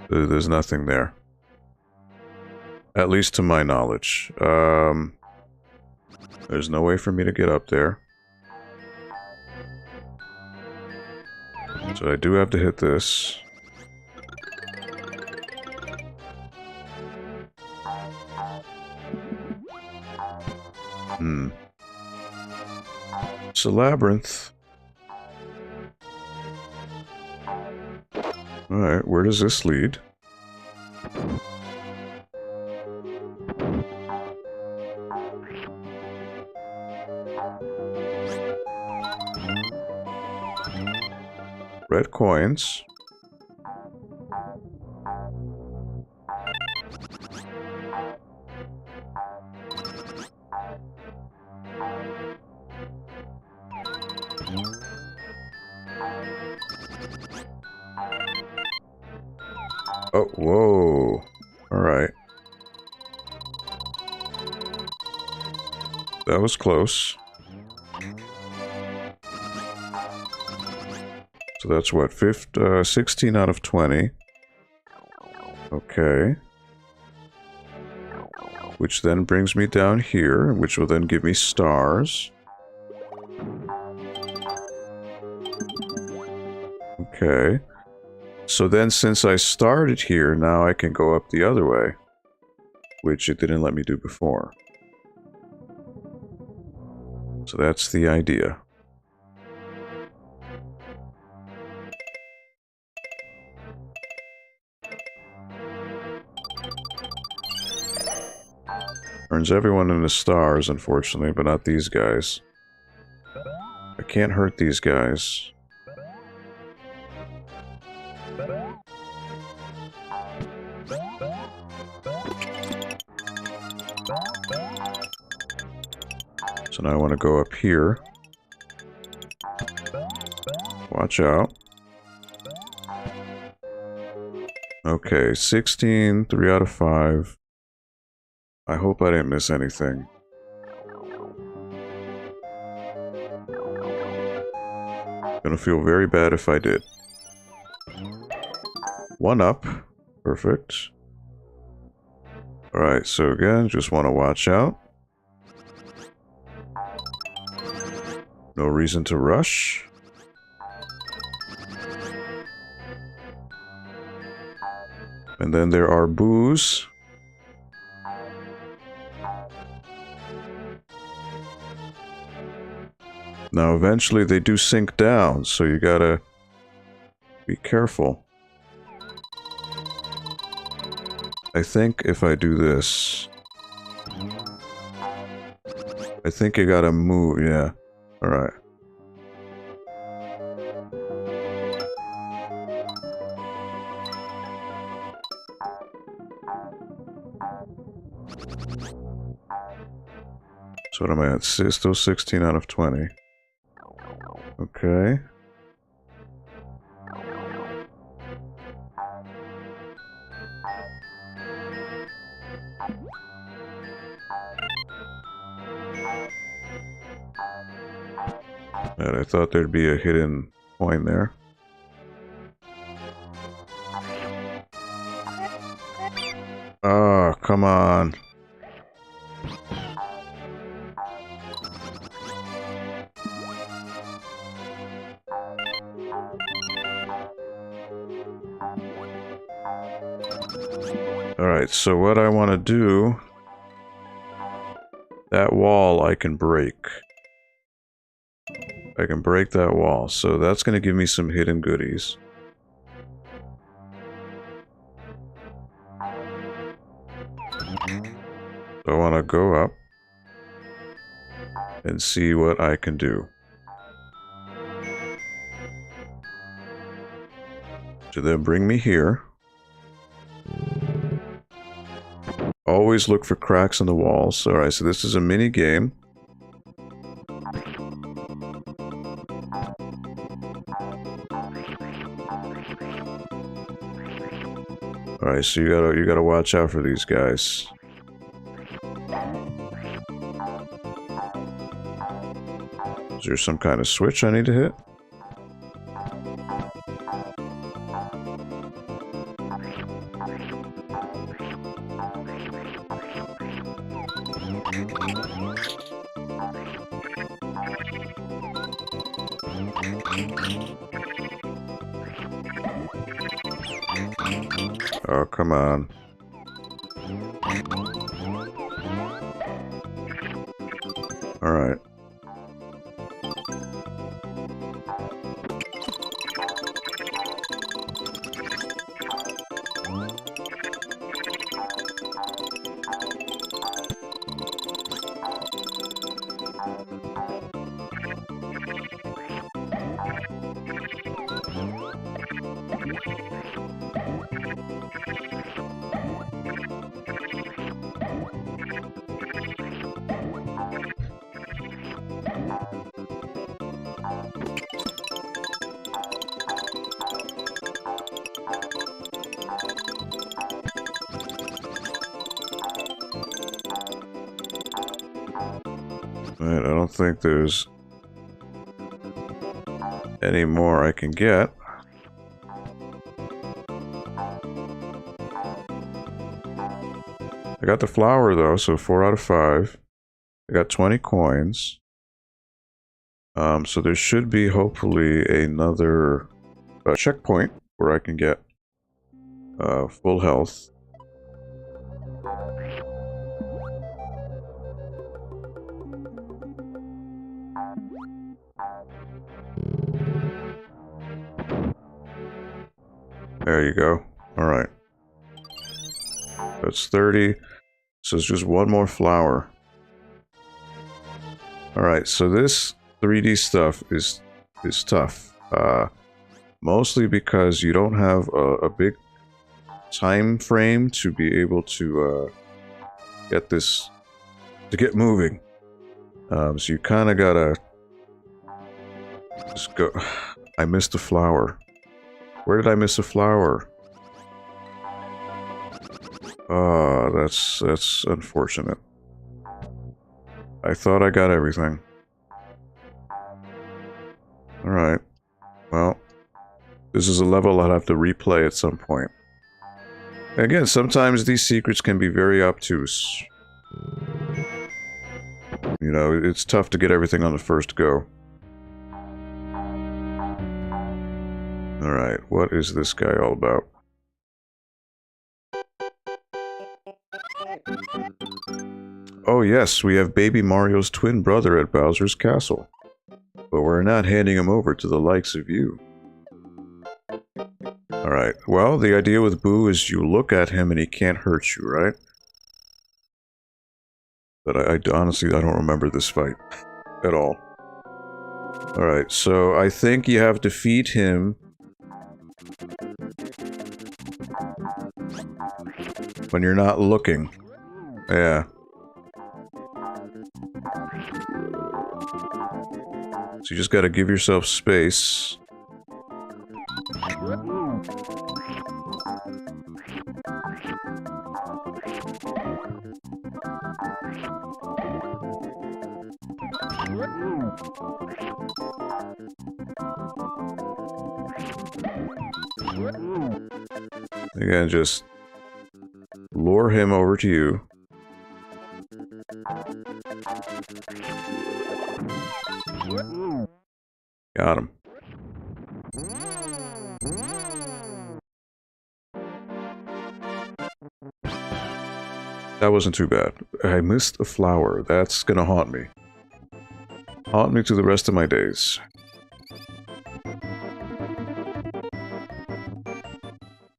There's nothing there. At least to my knowledge. There's no way for me to get up there. So I do have to hit this. It's a labyrinth. Alright, where does this lead? Red coins. Oh, whoa. Alright. That was close. So that's what, 16 out of 20. Okay. Which then brings me down here, which will then give me stars. Okay. So then, since I started here, now I can go up the other way. Which it didn't let me do before. So that's the idea. Turns everyone into stars, unfortunately, but not these guys. I can't hurt these guys. So now I want to go up here. Watch out. Okay, 16, 3 out of 5. I hope I didn't miss anything. Gonna feel very bad if I did. 1 up. Perfect. Alright, so again, just want to watch out. No reason to rush. And then there are boos. Now eventually they do sink down, so you gotta be careful. I think if I do this... I think you gotta move, yeah. Alright. So what am I at? Still 16 out of 20. Okay. And I thought there'd be a hidden coin there. Oh, come on. Alright, so what I want to do... That wall I can break. I can break that wall, so that's going to give me some hidden goodies. So I want to go up and see what I can do. To then bring me here. Always look for cracks in the walls. Alright, so this is a mini game. Alright, so you gotta watch out for these guys. Is there some kind of switch I need to hit? Oh, come on. All right. Alright, I don't think there's any more I can get. I got the flower though, so 4 out of 5. I got 20 coins. So there should be hopefully another checkpoint where I can get full health. There you go. Alright. That's 30. So it's just one more flower. Alright, so this 3D stuff is tough. Mostly because you don't have a big time frame to be able to get this... to get moving. So you kind of gotta... just go... I missed a flower. Where did I miss a flower? Oh, that's unfortunate. I thought I got everything. Alright. Well, this is a level I'll have to replay at some point. Again, sometimes these secrets can be very obtuse. You know, it's tough to get everything on the first go. Alright, what is this guy all about? Oh yes, we have Baby Mario's twin brother at Bowser's castle. But we're not handing him over to the likes of you. Alright, well, the idea with Boo is you look at him and he can't hurt you, right? But I honestly, I don't remember this fight at all. Alright, so I think you have to feed him when you're not looking. Yeah. So you just gotta give yourself space. Again, just lure him over to you. Got him. That wasn't too bad. I missed a flower. That's gonna haunt me. Haunt me to the rest of my days.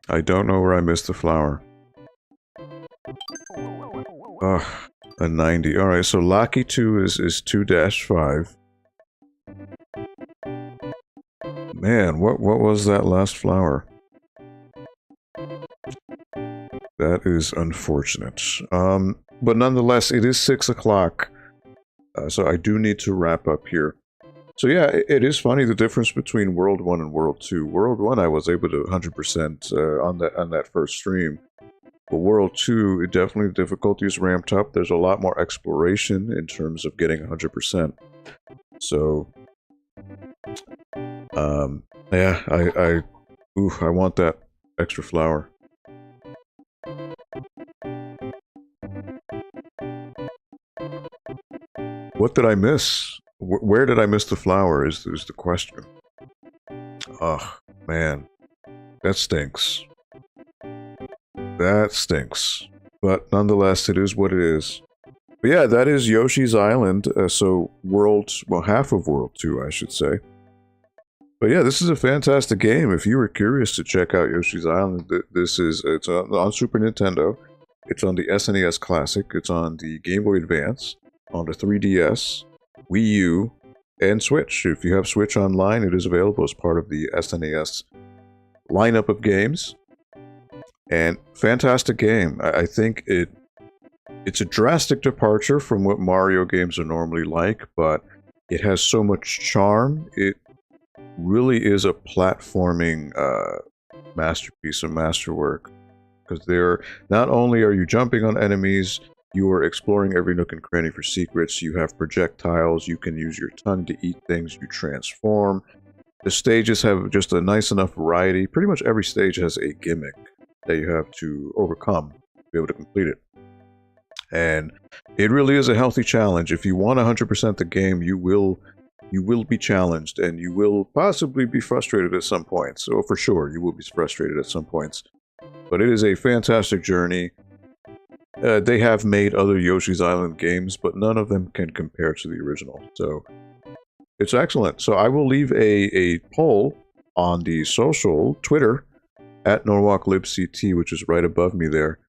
I don't know where I missed the flower. Ugh, a 90. Alright, so Lucky 2 is 2-5. Man, what was that last flower? That is unfortunate. But nonetheless, it is 6 o'clock. So I do need to wrap up here. So yeah, it is funny the difference between World 1 and World 2. World 1 I was able to 100% on that first stream. But World 2, it definitely the difficulty is ramped up. There's a lot more exploration in terms of getting 100%. So yeah, I want that extra flower. What did I miss? Where did I miss the flower is the question. Ugh, man. That stinks. That stinks. But nonetheless, it is what it is. But yeah, that is Yoshi's Island. So half of World 2, I should say. But yeah, this is a fantastic game. If you were curious to check out Yoshi's Island, it's on Super Nintendo. It's on the SNES Classic. It's on the Game Boy Advance, on the 3DS, Wii U, and Switch. If you have Switch Online, it is available as part of the SNES lineup of games. And fantastic game. I think it's a drastic departure from what Mario games are normally like, but it has so much charm. It really is a platforming masterpiece, a masterwork. Because not only are you jumping on enemies, you are exploring every nook and cranny for secrets. You have projectiles. You can use your tongue to eat things. You transform. The stages have just a nice enough variety. Pretty much every stage has a gimmick that you have to overcome to be able to complete it. And it really is a healthy challenge. If you want 100% the game, you will be challenged, and you will possibly be frustrated at some points. So for sure, you will be frustrated at some points. But it is a fantastic journey. They have made other Yoshi's Island games, but none of them can compare to the original. So it's excellent. So I will leave a poll on the social, Twitter, at NorwalkLibCT, which is right above me there,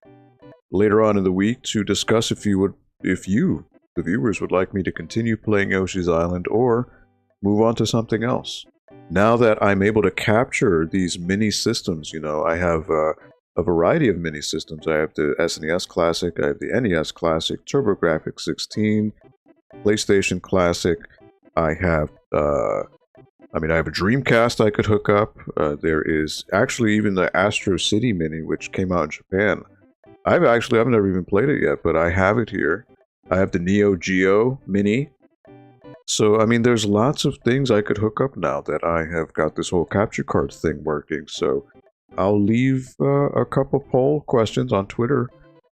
later on in the week to discuss if you, the viewers, would like me to continue playing Yoshi's Island or move on to something else. Now that I'm able to capture these mini systems, I have a variety of mini systems. I have the SNES Classic, I have the NES Classic, TurboGrafx 16, PlayStation Classic. I have a Dreamcast I could hook up. There is actually even the Astro City Mini, which came out in Japan. I've never even played it yet, but I have it here. I have the Neo Geo Mini. So, there's lots of things I could hook up now that I have got this whole capture card thing working. So, I'll leave a couple poll questions on Twitter,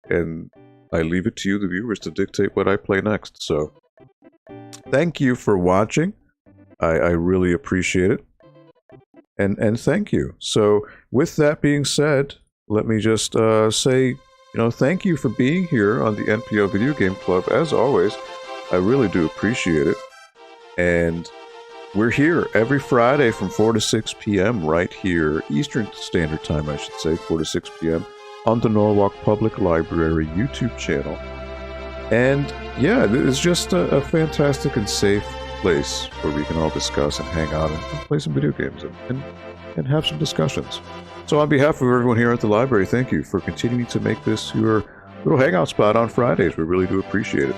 and I leave it to you, the viewers, to dictate what I play next. So, thank you for watching. I really appreciate it. And thank you. So, with that being said, let me just say, thank you for being here on the NPL Video Game Club. As always, I really do appreciate it. And we're here every Friday from 4 to 6 p.m. right here, Eastern Standard Time, I should say, 4 to 6 p.m. on the Norwalk Public Library YouTube channel. And yeah, it's just a fantastic and safe place where we can all discuss and hang out and play some video games and have some discussions. So on behalf of everyone here at the library, thank you for continuing to make this your little hangout spot on Fridays. We really do appreciate it.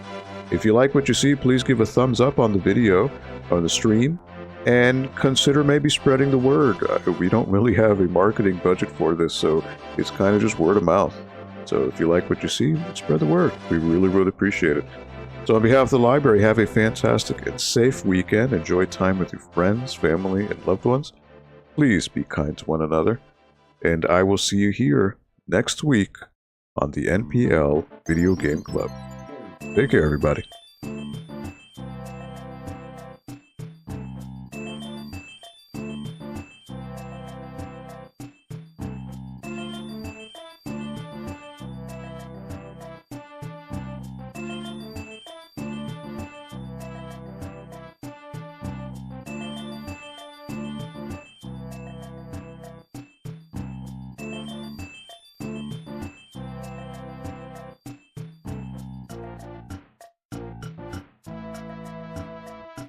If you like what you see, please give a thumbs up on the video, on the stream, and consider maybe spreading the word. We don't really have a marketing budget for this, so it's kind of just word of mouth. So if you like what you see, spread the word. We really, really appreciate it. So on behalf of the library, have a fantastic and safe weekend. Enjoy time with your friends, family, and loved ones. Please be kind to one another. And I will see you here next week on the NPL Video Game Club. Take care, everybody.